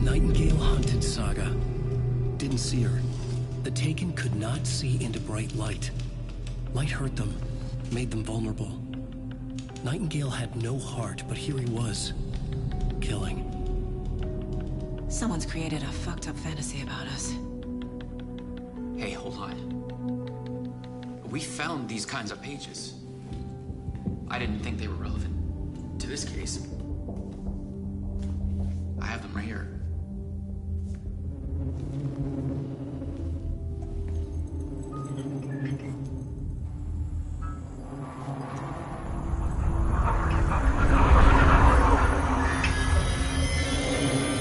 Nightingale hunted Saga. Didn't see her. The Taken could not see into bright light. Light hurt them, made them vulnerable. Nightingale had no heart, but here he was, killing. Someone's created a fucked up fantasy about us. Hey, hold on. We found these kinds of pages. I didn't think they were relevant to this case. I have them right here.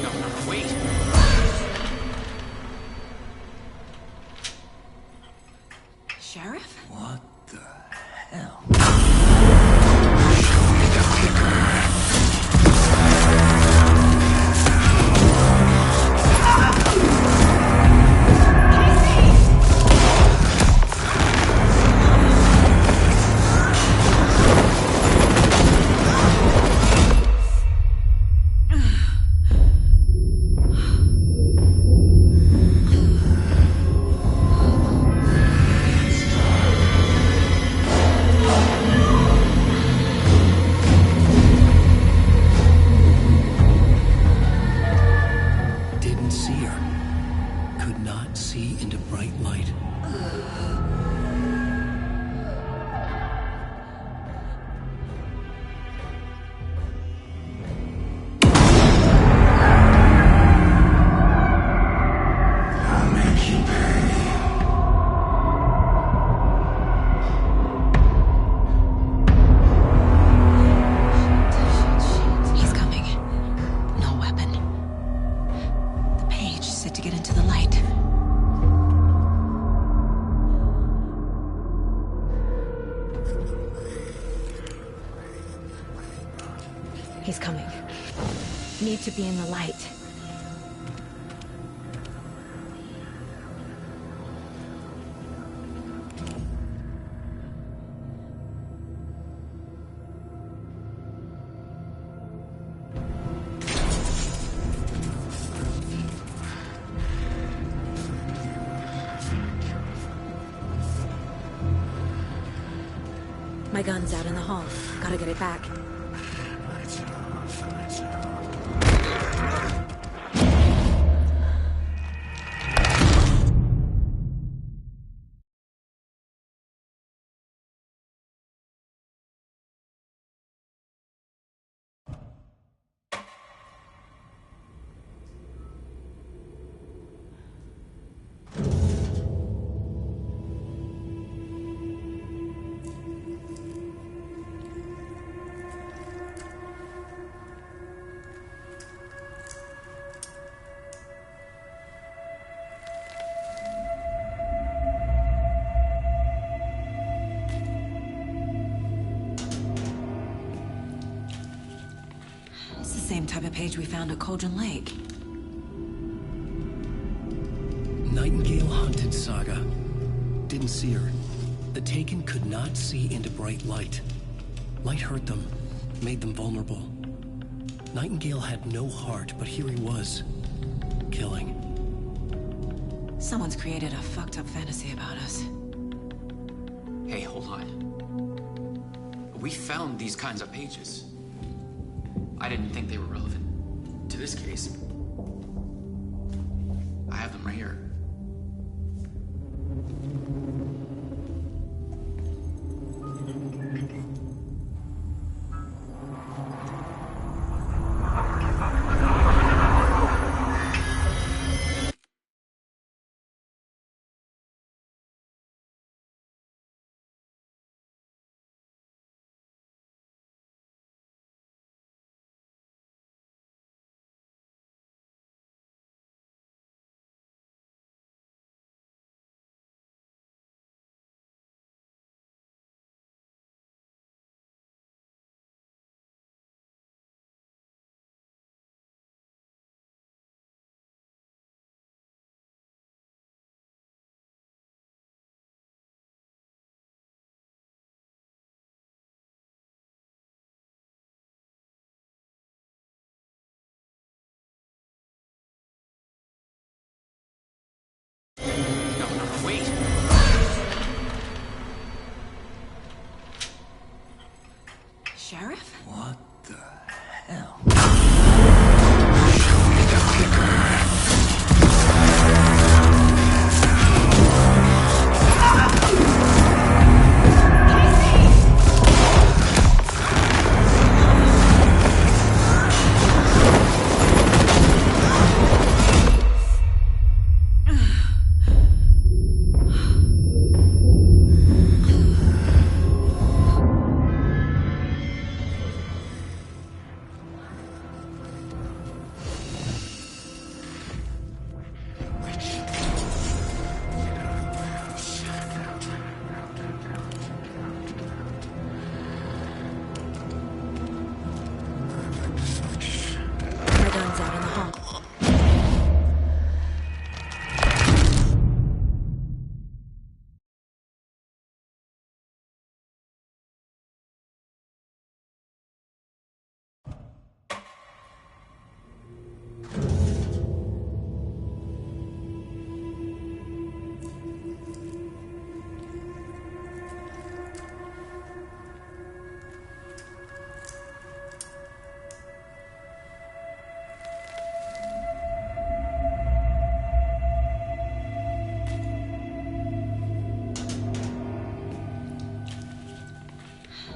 No, wait! Sheriff? What the hell? He's coming. Need to be in the light. My gun's out in the hall. Gotta get it back. same type of page we found at Cauldron Lake. Nightingale hunted Saga. Didn't see her. The Taken could not see into bright light. Light hurt them, made them vulnerable. Nightingale had no heart, but here he was, killing. Someone's created a fucked up fantasy about us. Hey, hold on. We found these kinds of pages. I didn't think they were relevant to this case. I have them right here. No, wait. Sheriff? What the hell? Show me the clicker. My gun's out in the hall.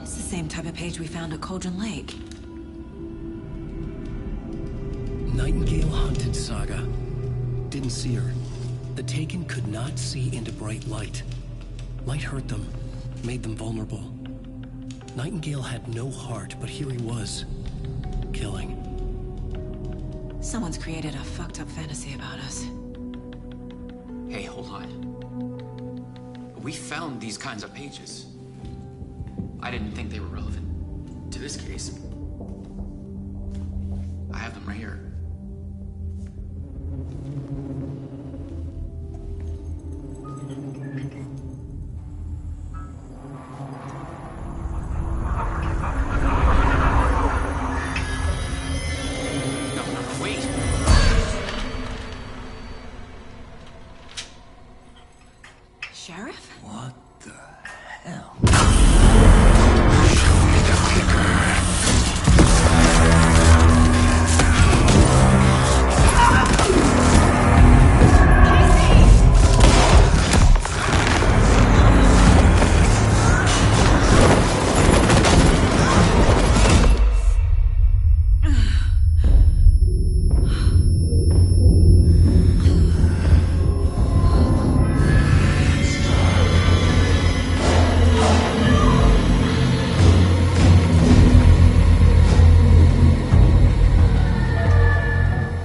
It's the same type of page we found at Cauldron Lake. Nightingale hunted Saga. Didn't see her. The Taken could not see into bright light. Light hurt them, made them vulnerable. Nightingale had no heart, but here he was, killing. Someone's created a fucked up fantasy about us. Hey, hold on. We found these kinds of pages. I didn't think they were relevant to this case. I have them right here. No, wait. Sheriff? What the hell? Show me the clicker.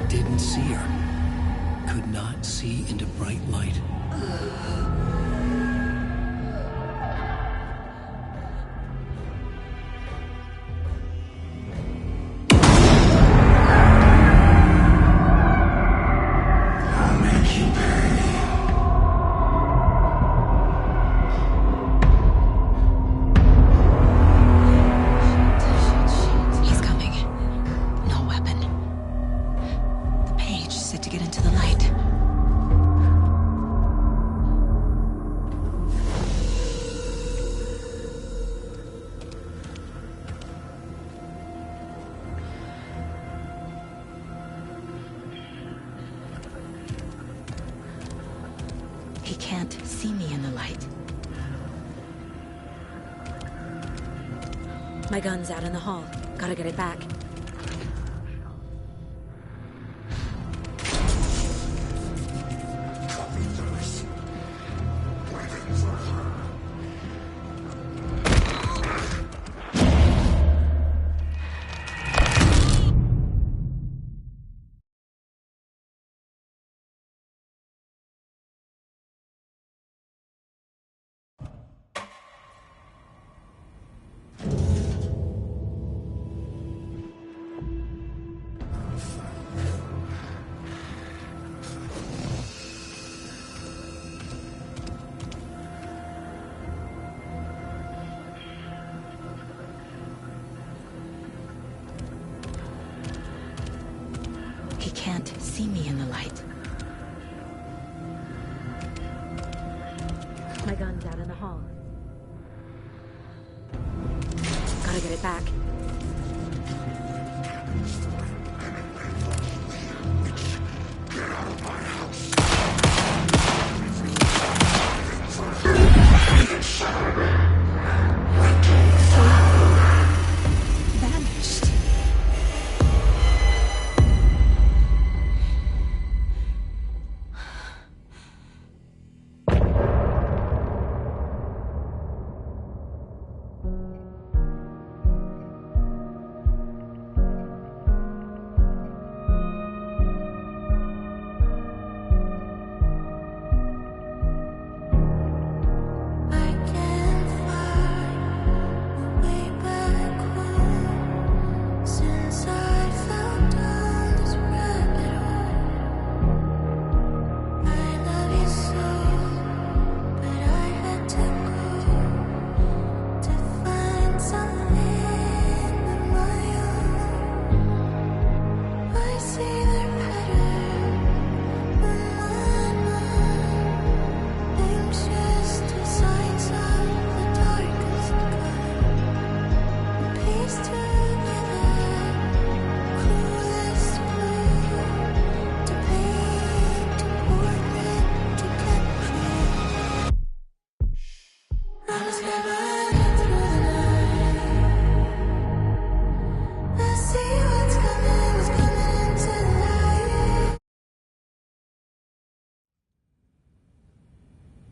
Didn't see her. Could not see into bright light. can't see me in the light. My gun's out in the hall. Gotta get it back. He can't see me in the light. My gun's out in the hall. Gotta get it back. Get out of my house! Vanished.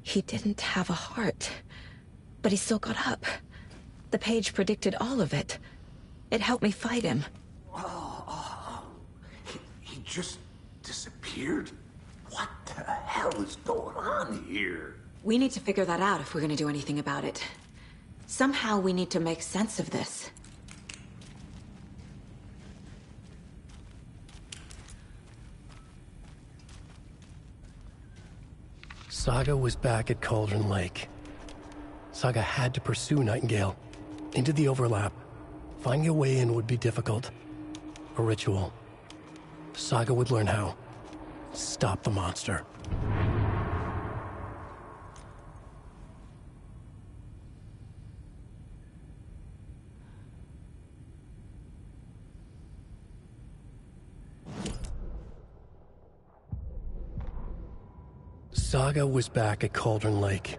He didn't have a heart, but he still got up. The page predicted all of it. It helped me fight him. He just disappeared? What the hell is going on here? We need to figure that out if we're gonna do anything about it. Somehow we need to make sense of this. Saga was back at Cauldron Lake. Saga had to pursue Nightingale into the overlap. Finding a way in would be difficult. A ritual. Saga would learn how. Stop the monster. Saga was back at Cauldron Lake.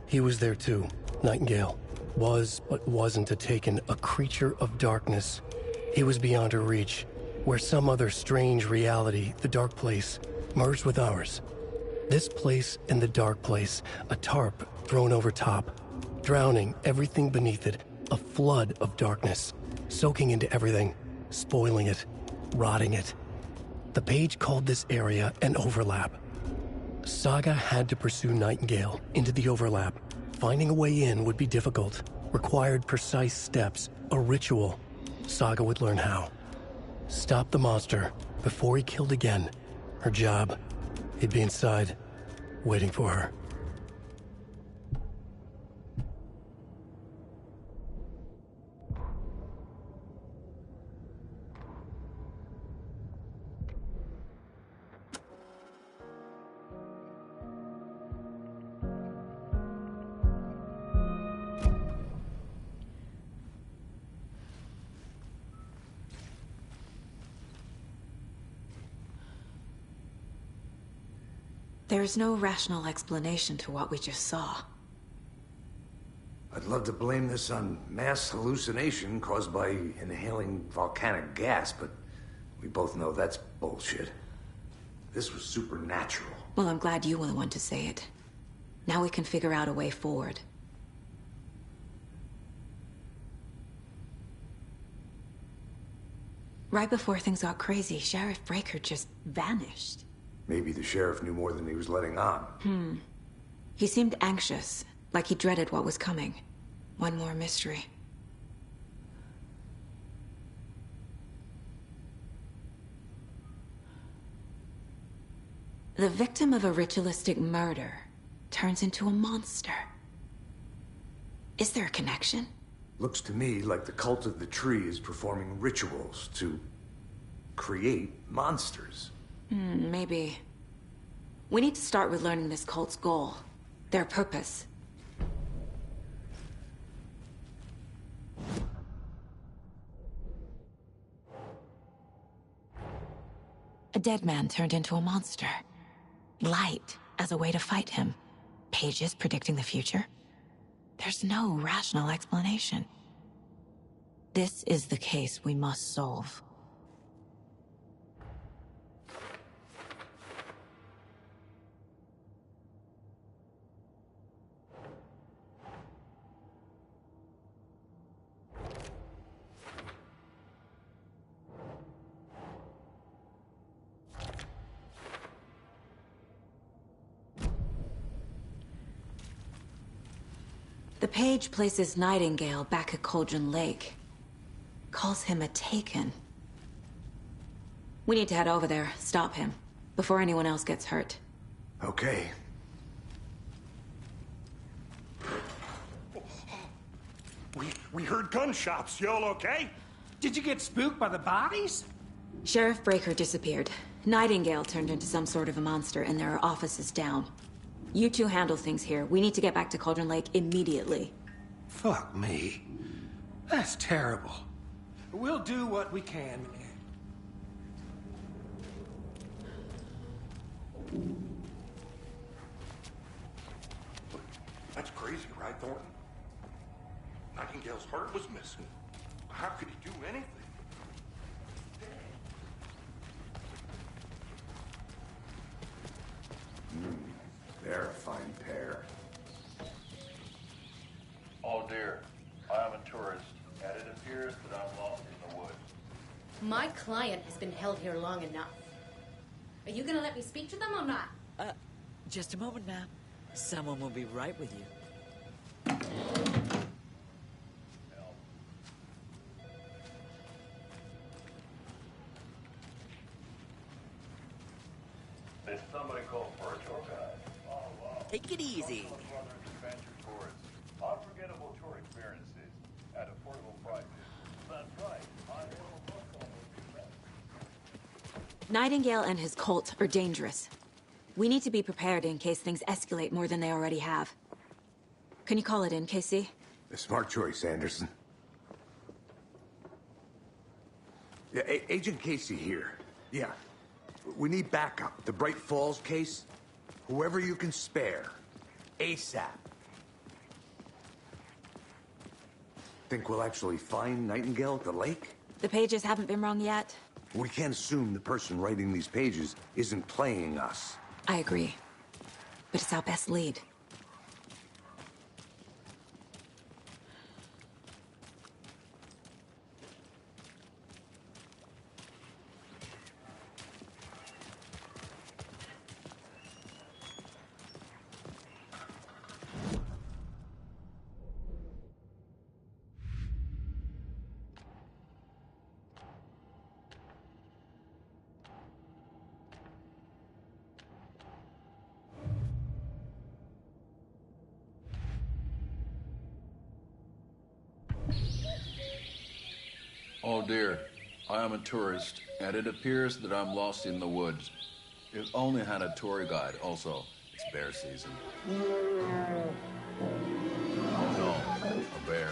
He was there too. Nightingale was, but wasn't a Taken, a creature of darkness. He was beyond her reach, where some other strange reality, the Dark Place, merged with ours. This place and the Dark Place, a tarp thrown over top, drowning everything beneath it, a flood of darkness, soaking into everything, spoiling it, rotting it. The page called this area an overlap. Saga had to pursue Nightingale into the overlap. Finding a way in would be difficult, required precise steps, a ritual. Saga would learn how. Stop the monster before he killed again. Her job, he'd be inside, waiting for her. There's no rational explanation to what we just saw. I'd love to blame this on mass hallucination caused by inhaling volcanic gas, but we both know that's bullshit. This was supernatural. Well, I'm glad you were the one to say it. Now we can figure out a way forward. Right before things got crazy, Sheriff Breaker just vanished. Maybe the sheriff knew more than he was letting on. He seemed anxious, like he dreaded what was coming. One more mystery. The victim of a ritualistic murder turns into a monster. Is there a connection? Looks to me like the cult of the tree is performing rituals to create monsters. Maybe. We need to start with learning this cult's goal. Their purpose. A dead man turned into a monster. Light as a way to fight him. Pages predicting the future. There's no rational explanation. This is the case we must solve. The page places Nightingale back at Cauldron Lake. Calls him a Taken. We need to head over there, stop him, before anyone else gets hurt. Okay. We heard gunshots. Y'all okay? Did you get spooked by the bodies? Sheriff Breaker disappeared. Nightingale turned into some sort of a monster, and there are offices down. You two handle things here. We need to get back to Cauldron Lake immediately. Fuck me. That's terrible. We'll do what we can. That's crazy, right, Thornton? Nightingale's heart was missing. How could he do anything? They're a fine pair. Oh dear, I am a tourist, and it appears that I'm lost in the woods. My client has been held here long enough. Are you gonna let me speak to them or not? Just a moment, ma'am. Someone will be right with you. Did somebody call for a tour guide? Oh, wow. Take it easy. Unforgettable tour experiences at affordable prices. That's right. Nightingale and his cult are dangerous. We need to be prepared in case things escalate more than they already have. Can you call it in, Casey? A smart choice, Anderson. Yeah, Agent Casey here. Yeah. We need backup. The Bright Falls case. Whoever you can spare. ASAP. Think we'll actually find Nightingale at the lake? The pages haven't been wrong yet. We can't assume the person writing these pages isn't playing us. I agree. But it's our best lead. Oh dear, I am a tourist, and it appears that I'm lost in the woods. If only had a tour guide. Also, it's bear season. Oh no, a bear.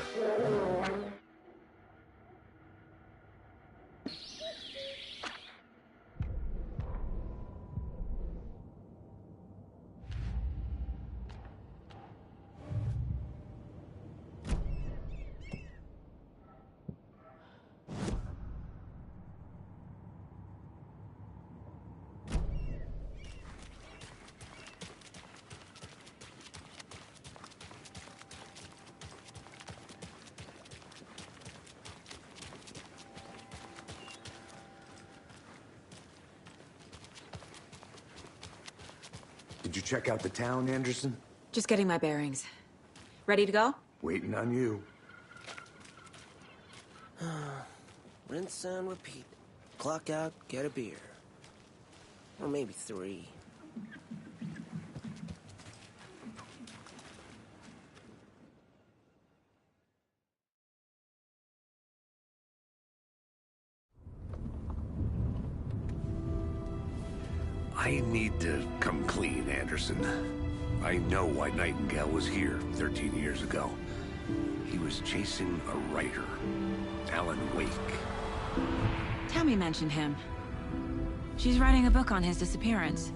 Did you check out the town, Anderson? Just getting my bearings. Ready to go? Waiting on you. Rinse and repeat. Clock out, get a beer. Or maybe 3. I need to come clean, Anderson. I know why Nightingale was here 13 years ago. He was chasing a writer, Alan Wake. Tammy mentioned him. She's writing a book on his disappearance.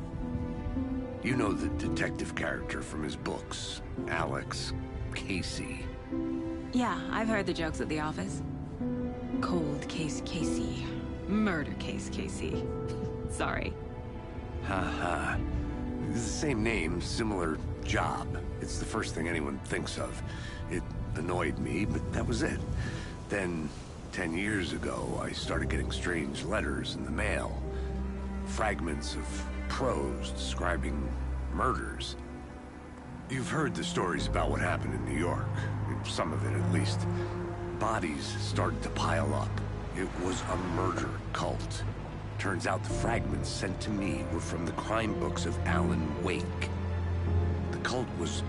You know the detective character from his books, Alex Casey. Yeah, I've heard the jokes at the office. Cold case Casey. Murder case Casey. Sorry. Haha. It's the same name, similar job. It's the first thing anyone thinks of. It annoyed me, but that was it. Then, 10 years ago, I started getting strange letters in the mail. Fragments of prose describing murders. You've heard the stories about what happened in New York. Some of it, at least. Bodies started to pile up. It was a murder cult. Turns out the fragments sent to me were from the crime books of Alan Wake. The cult was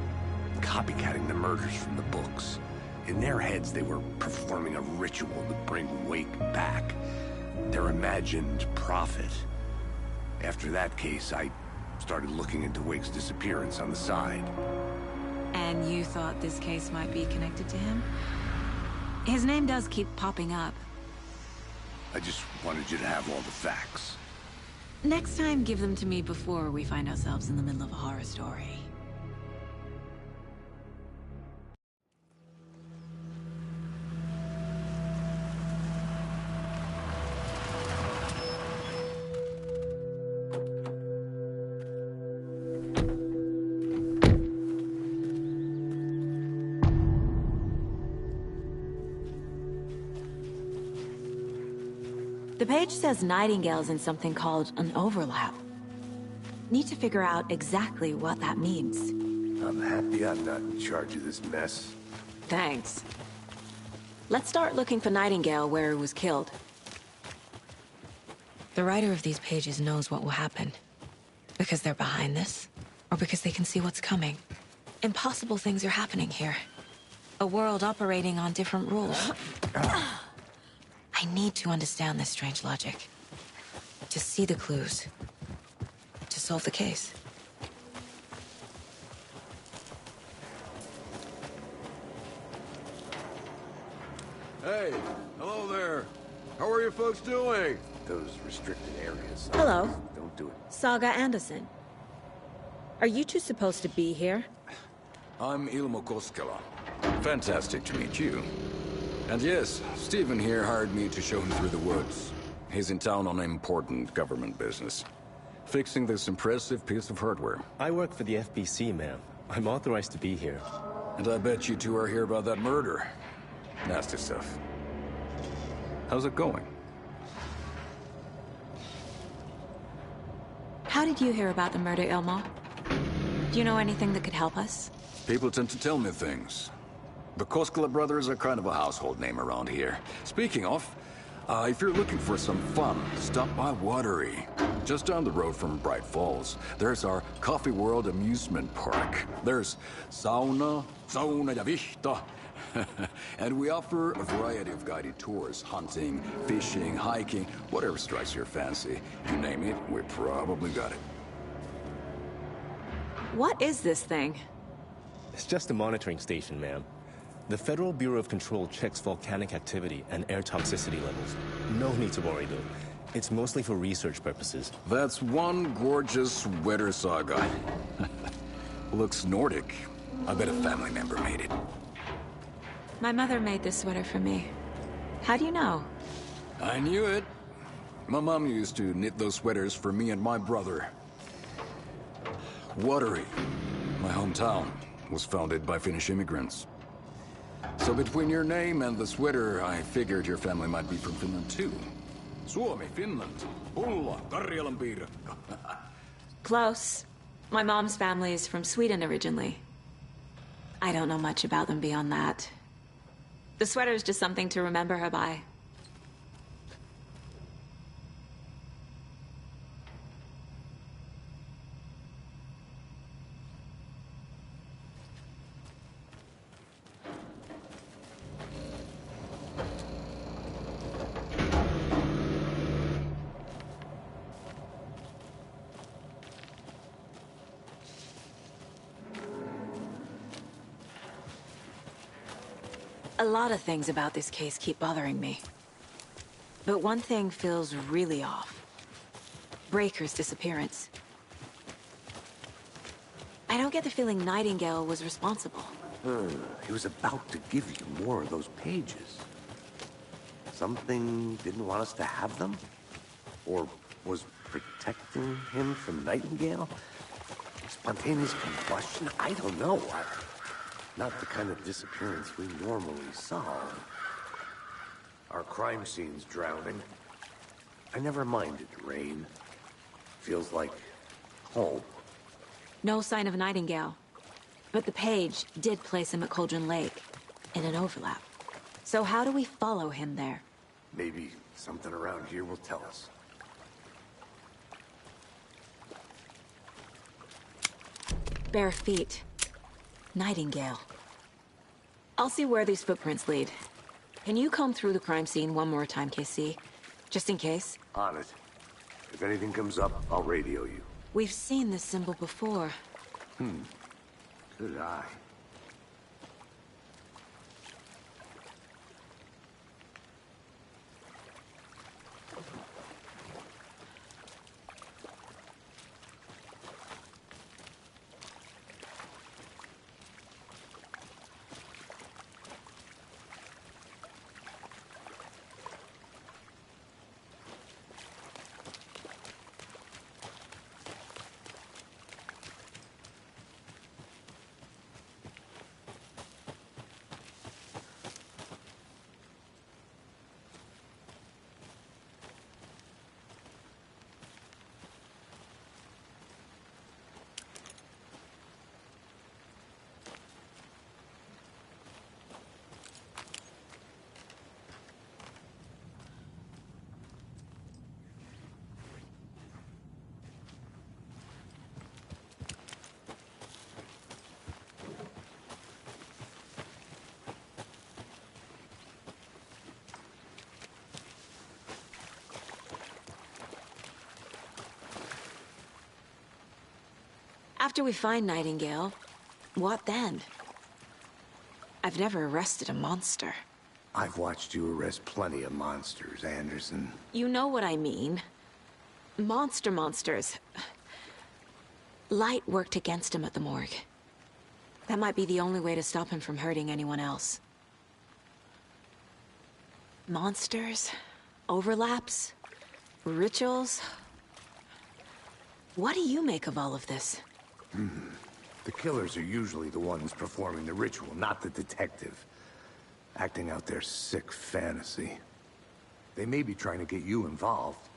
copycatting the murders from the books. In their heads, they were performing a ritual to bring Wake back. Their imagined prophet. After that case, I started looking into Wake's disappearance on the side. And you thought this case might be connected to him? His name does keep popping up. I just wanted you to have all the facts. Next time, give them to me before we find ourselves in the middle of a horror story. The page says Nightingale's in something called an overlap. Need to figure out exactly what that means. I'm happy I'm not in charge of this mess. Thanks. Let's start looking for Nightingale where he was killed. The writer of these pages knows what will happen. Because they're behind this, or because they can see what's coming. Impossible things are happening here. A world operating on different rules. I need to understand this strange logic. To see the clues. To solve the case. Hey, hello there. How are you folks doing? Those restricted areas. Hello. Don't do it. Saga Anderson. Are you two supposed to be here? I'm Ilmo Koskela. Fantastic to meet you. And yes, Stephen here hired me to show him through the woods. He's in town on important government business. Fixing this impressive piece of hardware. I work for the FBC, ma'am. I'm authorized to be here. And I bet you two are here about that murder. Nasty stuff. How's it going? How did you hear about the murder, Ilmo? Do you know anything that could help us? People tend to tell me things. The Koskela brothers are kind of a household name around here. Speaking of, if you're looking for some fun, stop by Watery. Just down the road from Bright Falls, there's our Coffee World amusement park. There's sauna ja vihta. And we offer a variety of guided tours, hunting, fishing, hiking, whatever strikes your fancy. You name it, we probably got it. What is this thing? It's just a monitoring station, ma'am. The Federal Bureau of Control checks volcanic activity and air toxicity levels. No need to worry, though. It's mostly for research purposes. That's one gorgeous sweater, Saga. Looks Nordic. I bet a family member made it. My mother made this sweater for me. How do you know? I knew it. My mom used to knit those sweaters for me and my brother. Watery, my hometown, was founded by Finnish immigrants. So between your name and the sweater, I figured your family might be from Finland too. Suomi, Finland, Pulla, Karjalan piirakka. Close. My mom's family is from Sweden originally. I don't know much about them beyond that. The sweater is just something to remember her by. A lot of things about this case keep bothering me. But one thing feels really off. Breaker's disappearance. I don't get the feeling Nightingale was responsible. He was about to give you more of those pages. Something didn't want us to have them? Or was protecting him from Nightingale? Spontaneous combustion? I don't know. Not the kind of disappearance we normally solve. Our crime scene's drowning. I never minded rain. Feels like home. No sign of Nightingale. But the page did place him at Cauldron Lake, in an overlap. So how do we follow him there? Maybe something around here will tell us. Bare feet. Nightingale. I'll see where these footprints lead. Can you comb through the crime scene one more time, KC? Just in case? On it. If anything comes up, I'll radio you. We've seen this symbol before. Good eye. After we find Nightingale, what then? I've never arrested a monster. I've watched you arrest plenty of monsters, Anderson. You know what I mean. Monsters. Light worked against him at the morgue. That might be the only way to stop him from hurting anyone else. Monsters? Overlaps? Rituals? What do you make of all of this? The killers are usually the ones performing the ritual, not the detective. Acting out their sick fantasy. They may be trying to get you involved,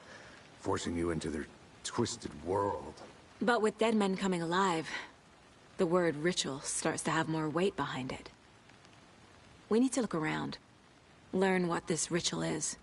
forcing you into their twisted world. But with dead men coming alive, the word ritual starts to have more weight behind it. We need to look around. Learn what this ritual is.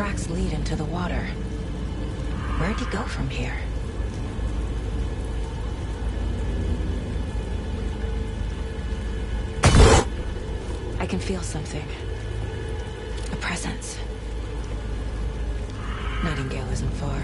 tracks lead into the water. Where'd he go from here? I can feel something. A presence. Nightingale isn't far.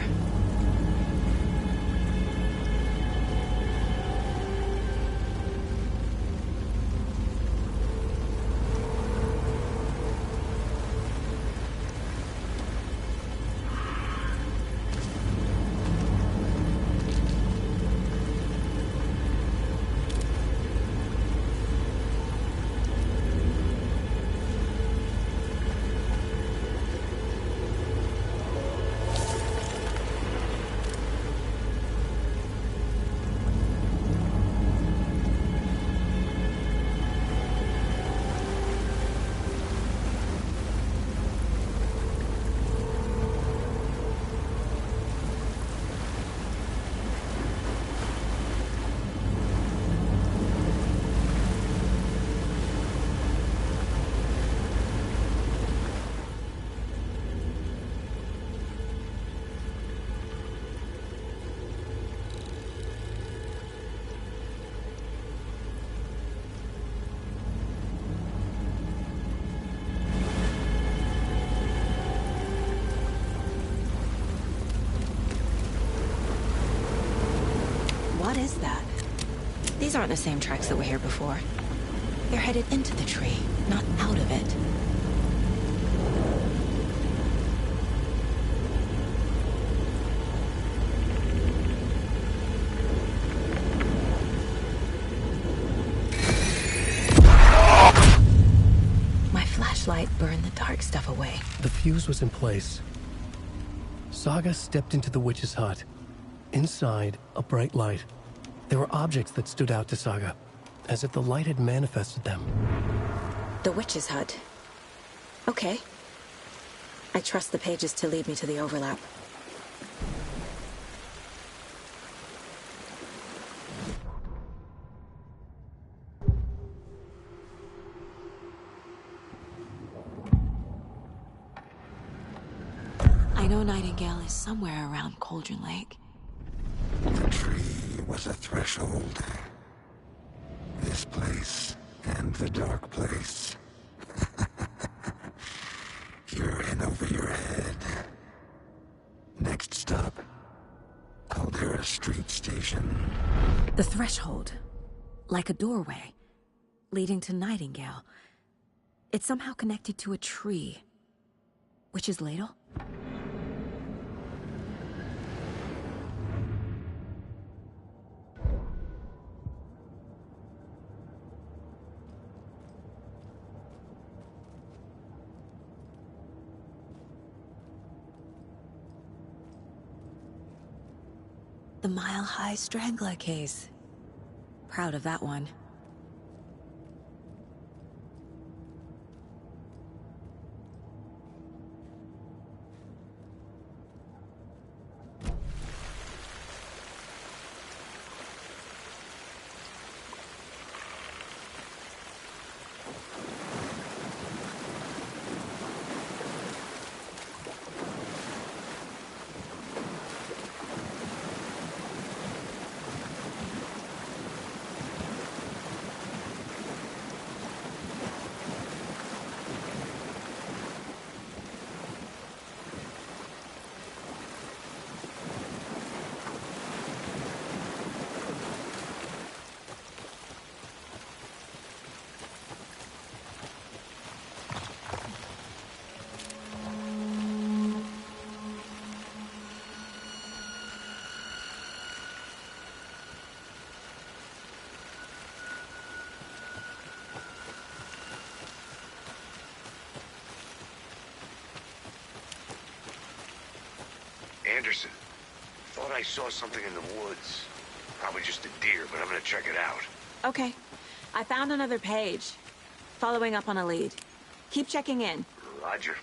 What is that? These aren't the same tracks that were here before. They're headed into the tree, not out of it. My flashlight burned the dark stuff away. The fuse was in place. Saga stepped into the witch's hut. Inside, a bright light. There were objects that stood out to Saga, as if the light had manifested them. The witch's hut. Okay. I trust the pages to lead me to the overlap. I know Nightingale is somewhere around Cauldron Lake. The tree was a threshold. This place and the dark place. You're in over your head. Next stop, Caldera Street Station. The threshold. Like a doorway. Leading to Nightingale. It's somehow connected to a tree. Witch's Ladle? The Mile High Strangler case. Proud of that one. Anderson, thought I saw something in the woods. Probably just a deer, but I'm gonna check it out. Okay. I found another page. Following up on a lead. Keep checking in. Roger.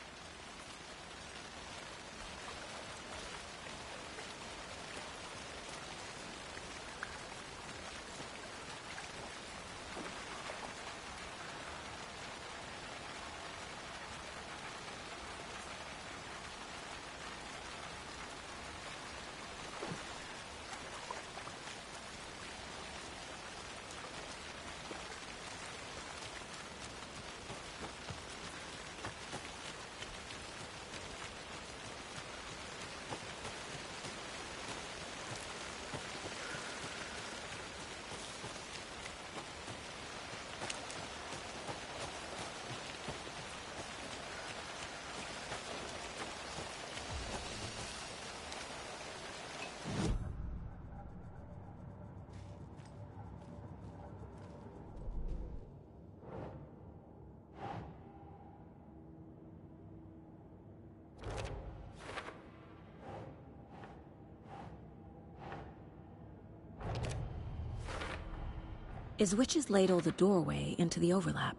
Is Witch's Ladle the doorway into the overlap?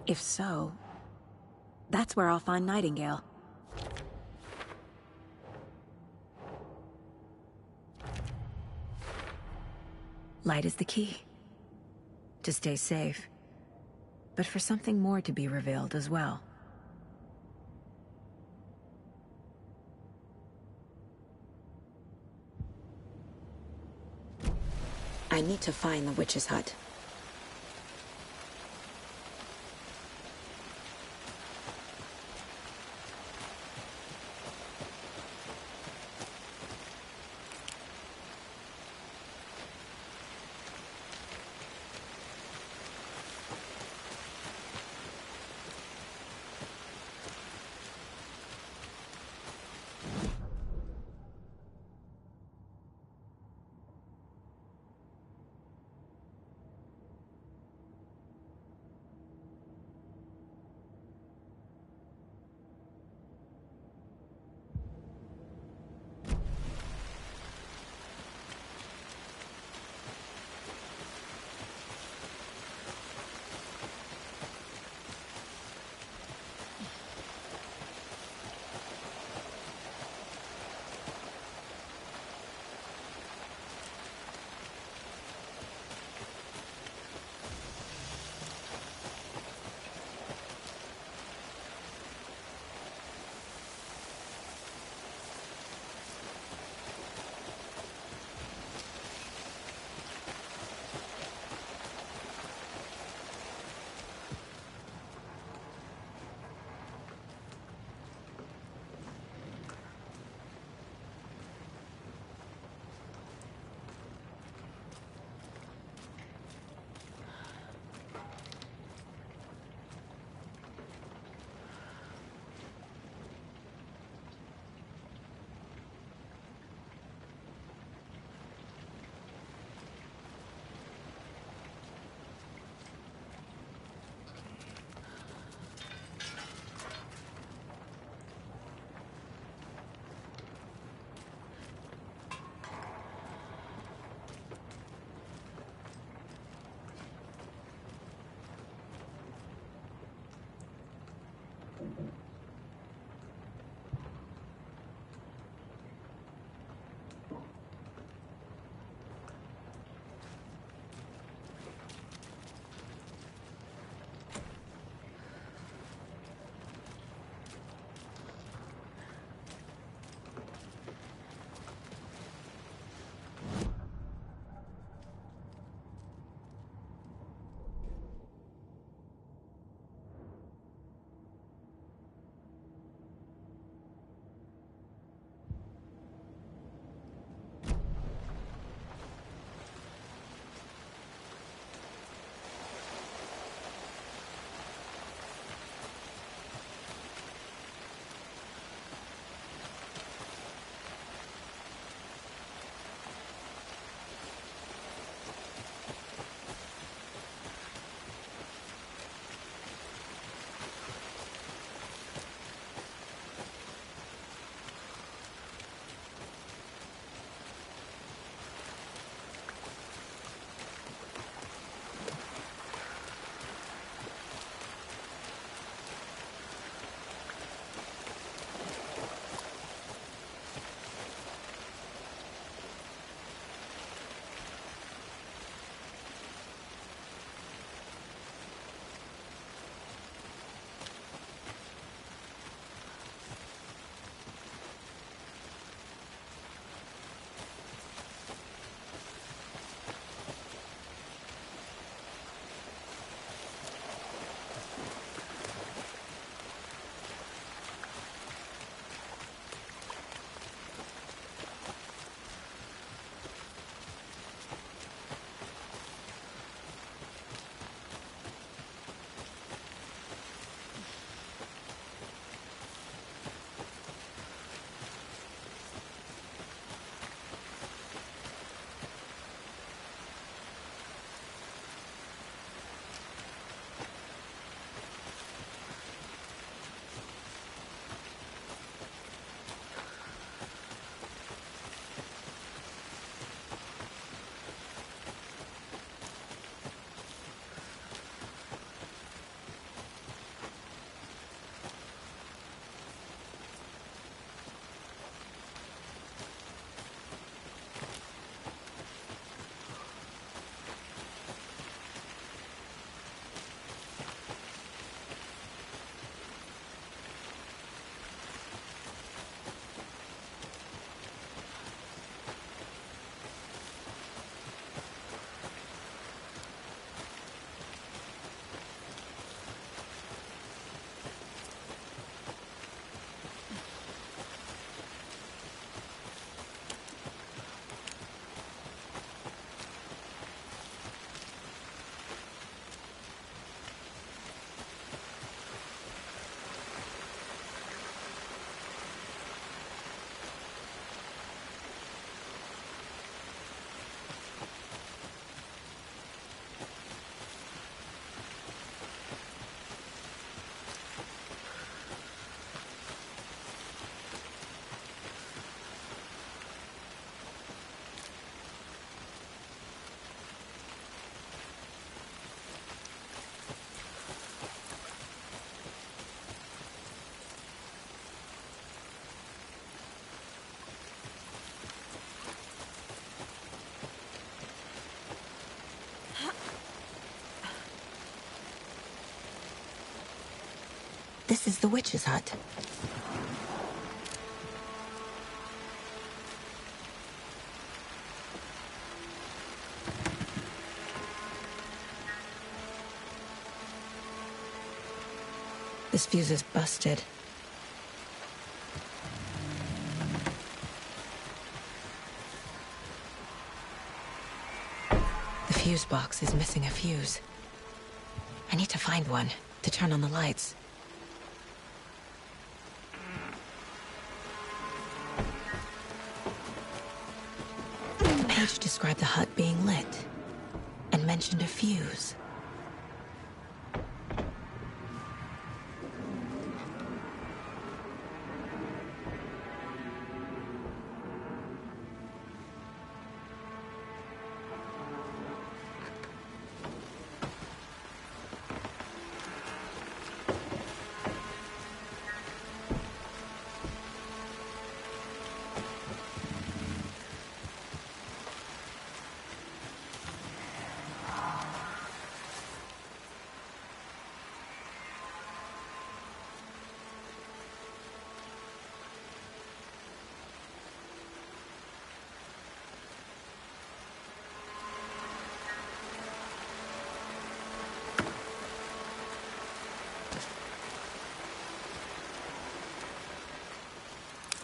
If so, that's where I'll find Nightingale. Light is the key. To stay safe. But for something more to be revealed as well. I need to find the witch's hut. This is the witch's hut. This fuse is busted. The fuse box is missing a fuse. I need to find one to turn on the lights. The page described the hut being lit and mentioned a fuse.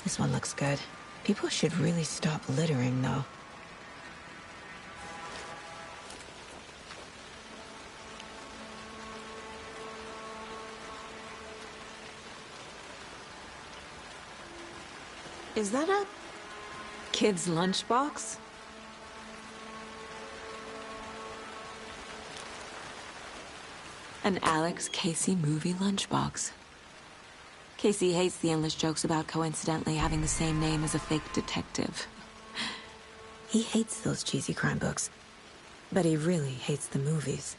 This one looks good. People should really stop littering, though. Is that a kid's lunchbox? An Alex Casey movie lunchbox. Casey hates the endless jokes about coincidentally having the same name as a fake detective. He hates those cheesy crime books, but he really hates the movies.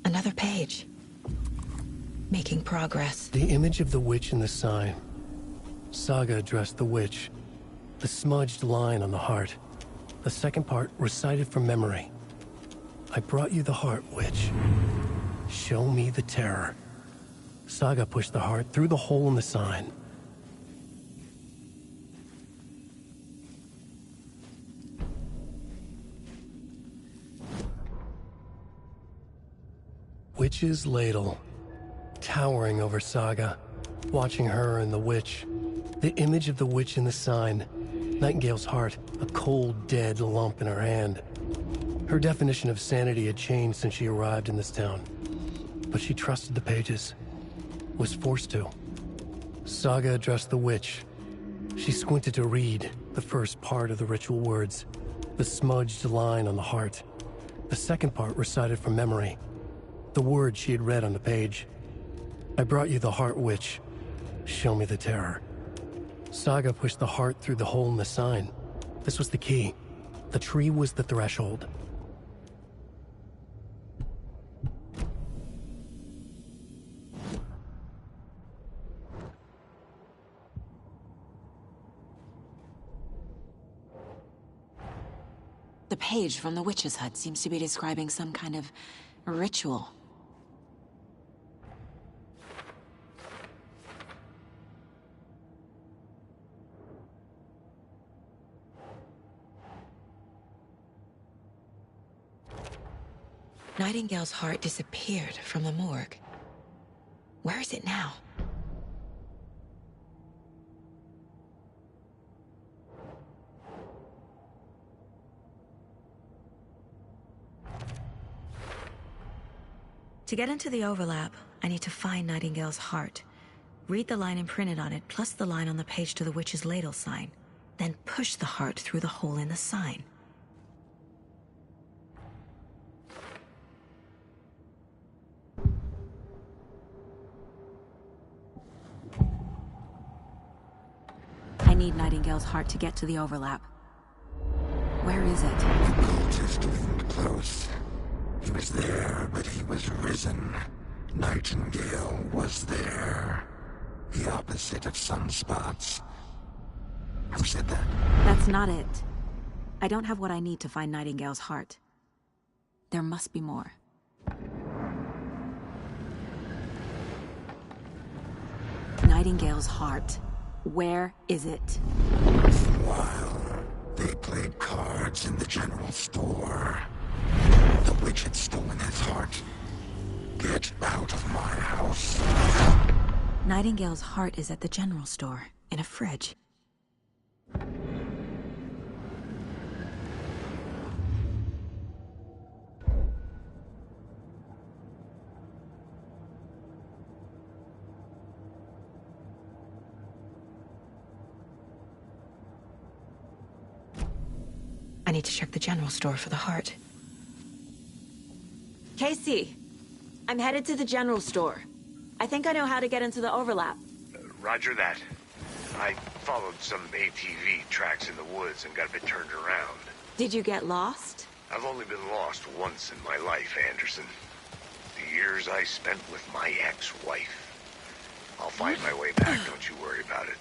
Another page. Making progress. The image of the witch in the sign. Saga addressed the witch. The smudged line on the heart. The second part recited from memory. I brought you the heart, witch. Show me the terror. Saga pushed the heart through the hole in the sign. Witch's ladle, towering over Saga, watching her and the witch. The image of the witch in the sign. Nightingale's heart, a cold, dead lump in her hand. Her definition of sanity had changed since she arrived in this town. But she trusted the pages. Was forced to. Saga addressed the witch. She squinted to read the first part of the ritual words. The smudged line on the heart. The second part recited from memory. The words she had read on the page. I brought you the heart, witch. Show me the terror. Saga pushed the heart through the hole in the sign. This was the key. The tree was the threshold. The page from the witch's hut seems to be describing some kind of A ritual. Nightingale's heart disappeared from the morgue. Where is it now? To get into the overlap, I need to find Nightingale's heart. Read the line imprinted on it, plus the line on the page to the witch's ladle sign. Then push the heart through the hole in the sign. I need Nightingale's heart to get to the overlap. Where is it? The cultist wasn't close. He was there, but he was risen. Nightingale was there. The opposite of sunspots. Who said that? That's not it. I don't have what I need to find Nightingale's heart. There must be more. Nightingale's heart. Where is it? Once in a while, they played cards in the general store. The witch had stolen his heart. Get out of my house. Nightingale's heart is at the general store, in a fridge. I need to check the general store for the heart. Casey, I'm headed to the general store. I think I know how to get into the overlap. Roger that. I followed some ATV tracks in the woods and got a bit turned around. Did you get lost? I've only been lost once in my life, Anderson. The years I spent with my ex-wife. I'll find my way back, don't you worry about it.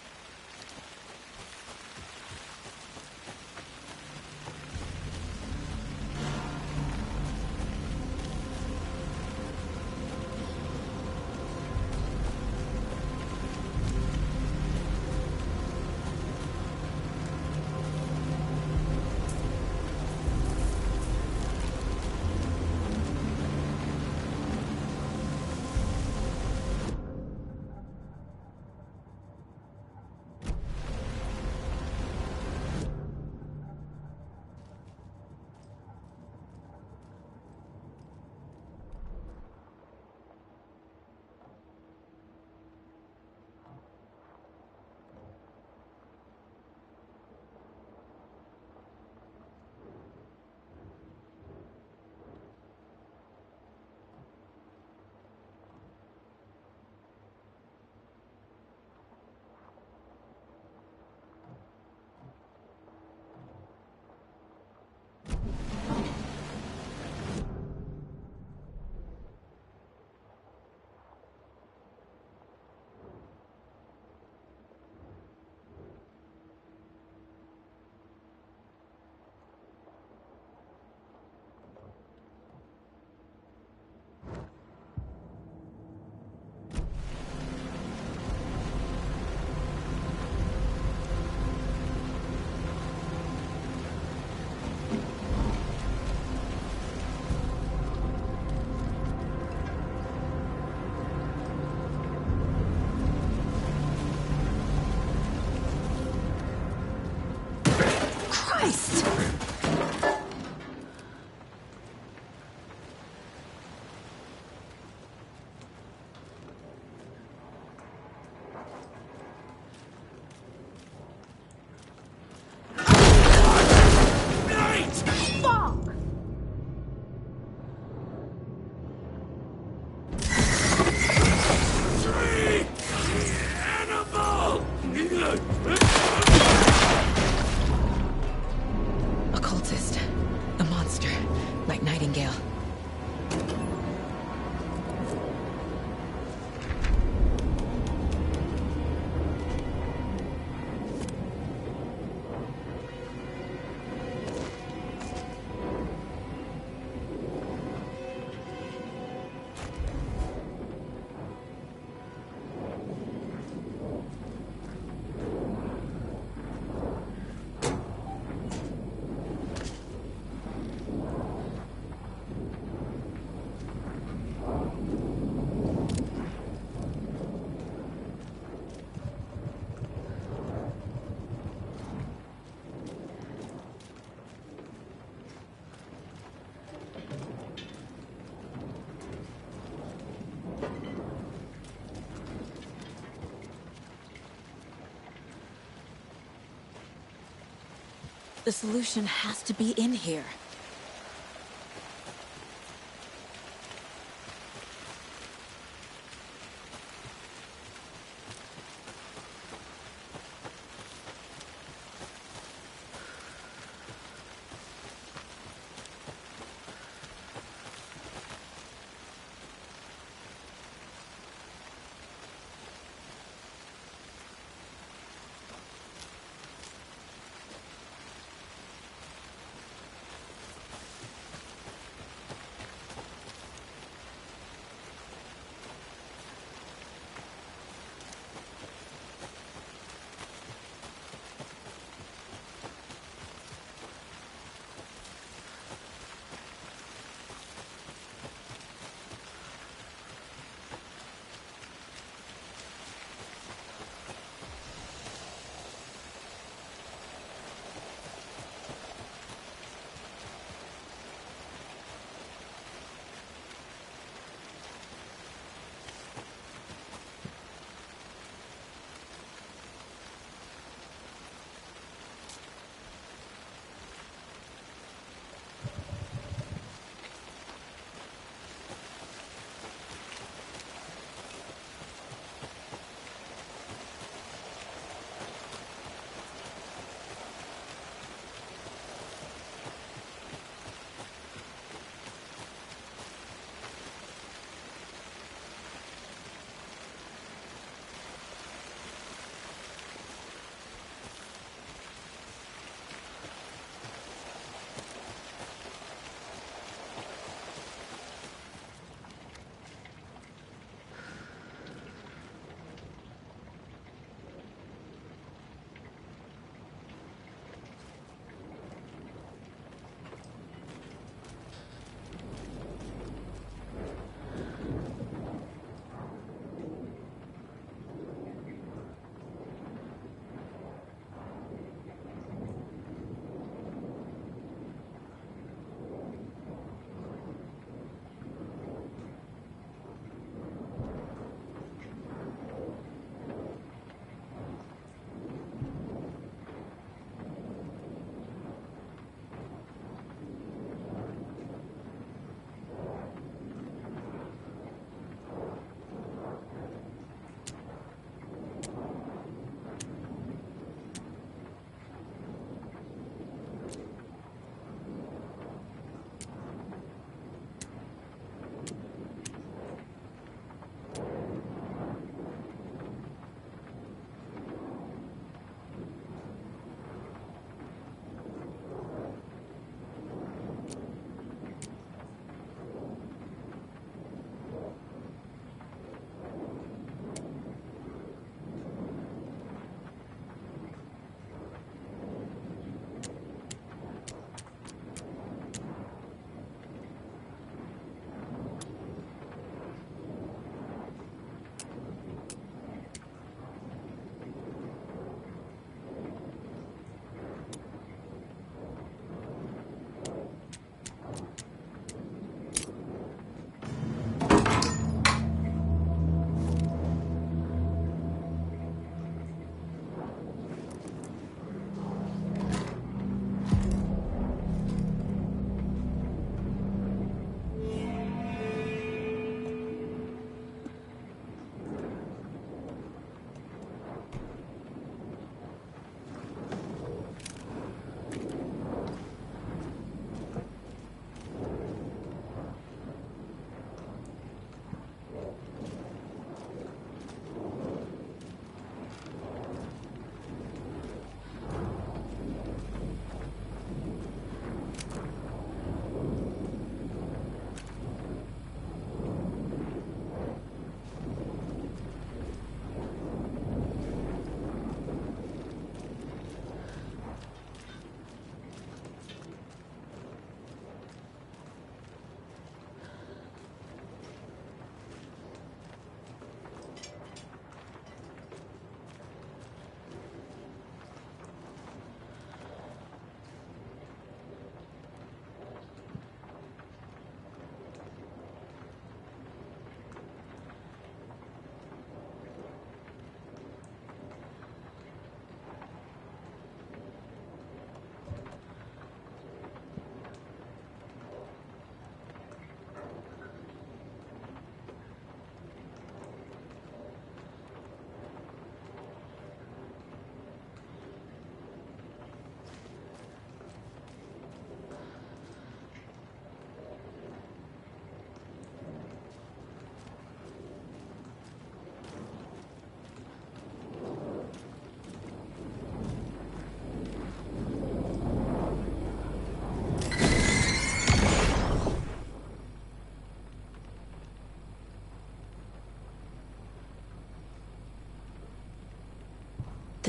The solution has to be in here.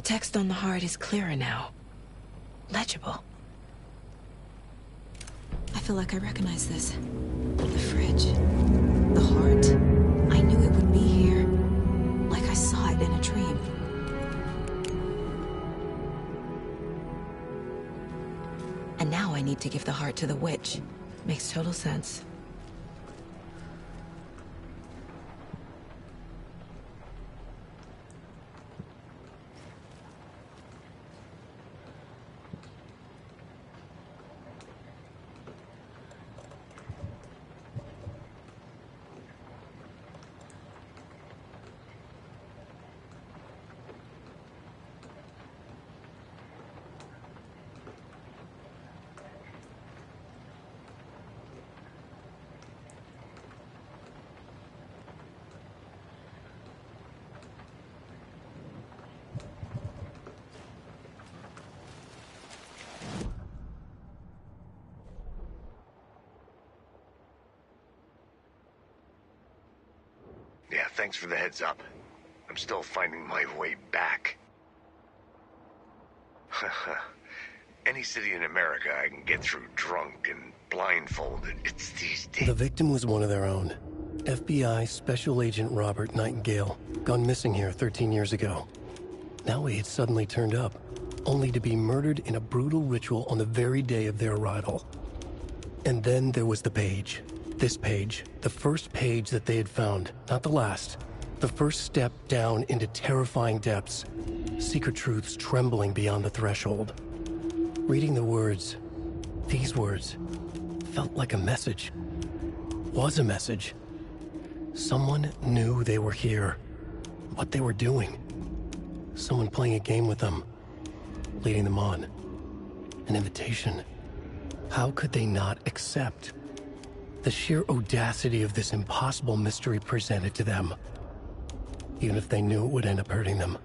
text on the heart is clearer now. Legible. I feel like I recognize this. The fridge. The heart. I knew it would be here. Like I saw it in a dream. And now I need to give the heart to the witch. Makes total sense. Yeah, thanks for the heads up. I'm still finding my way back. Any city in America I can get through drunk and blindfolded. It's these days. The victim was one of their own. FBI Special Agent Robert Nightingale, gone missing here 13 years ago. Now he had suddenly turned up, only to be murdered in a brutal ritual on the very day of their arrival. And then there was the page. This page, the first page that they had found, not the last. The first step down into terrifying depths. Secret truths trembling beyond the threshold. Reading the words, these words, felt like a message. Was a message. Someone knew they were here. What they were doing. Someone playing a game with them. Leading them on. An invitation. How could they not accept? The sheer audacity of this impossible mystery presented to them. Even if they knew it would end up hurting them.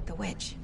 The witch.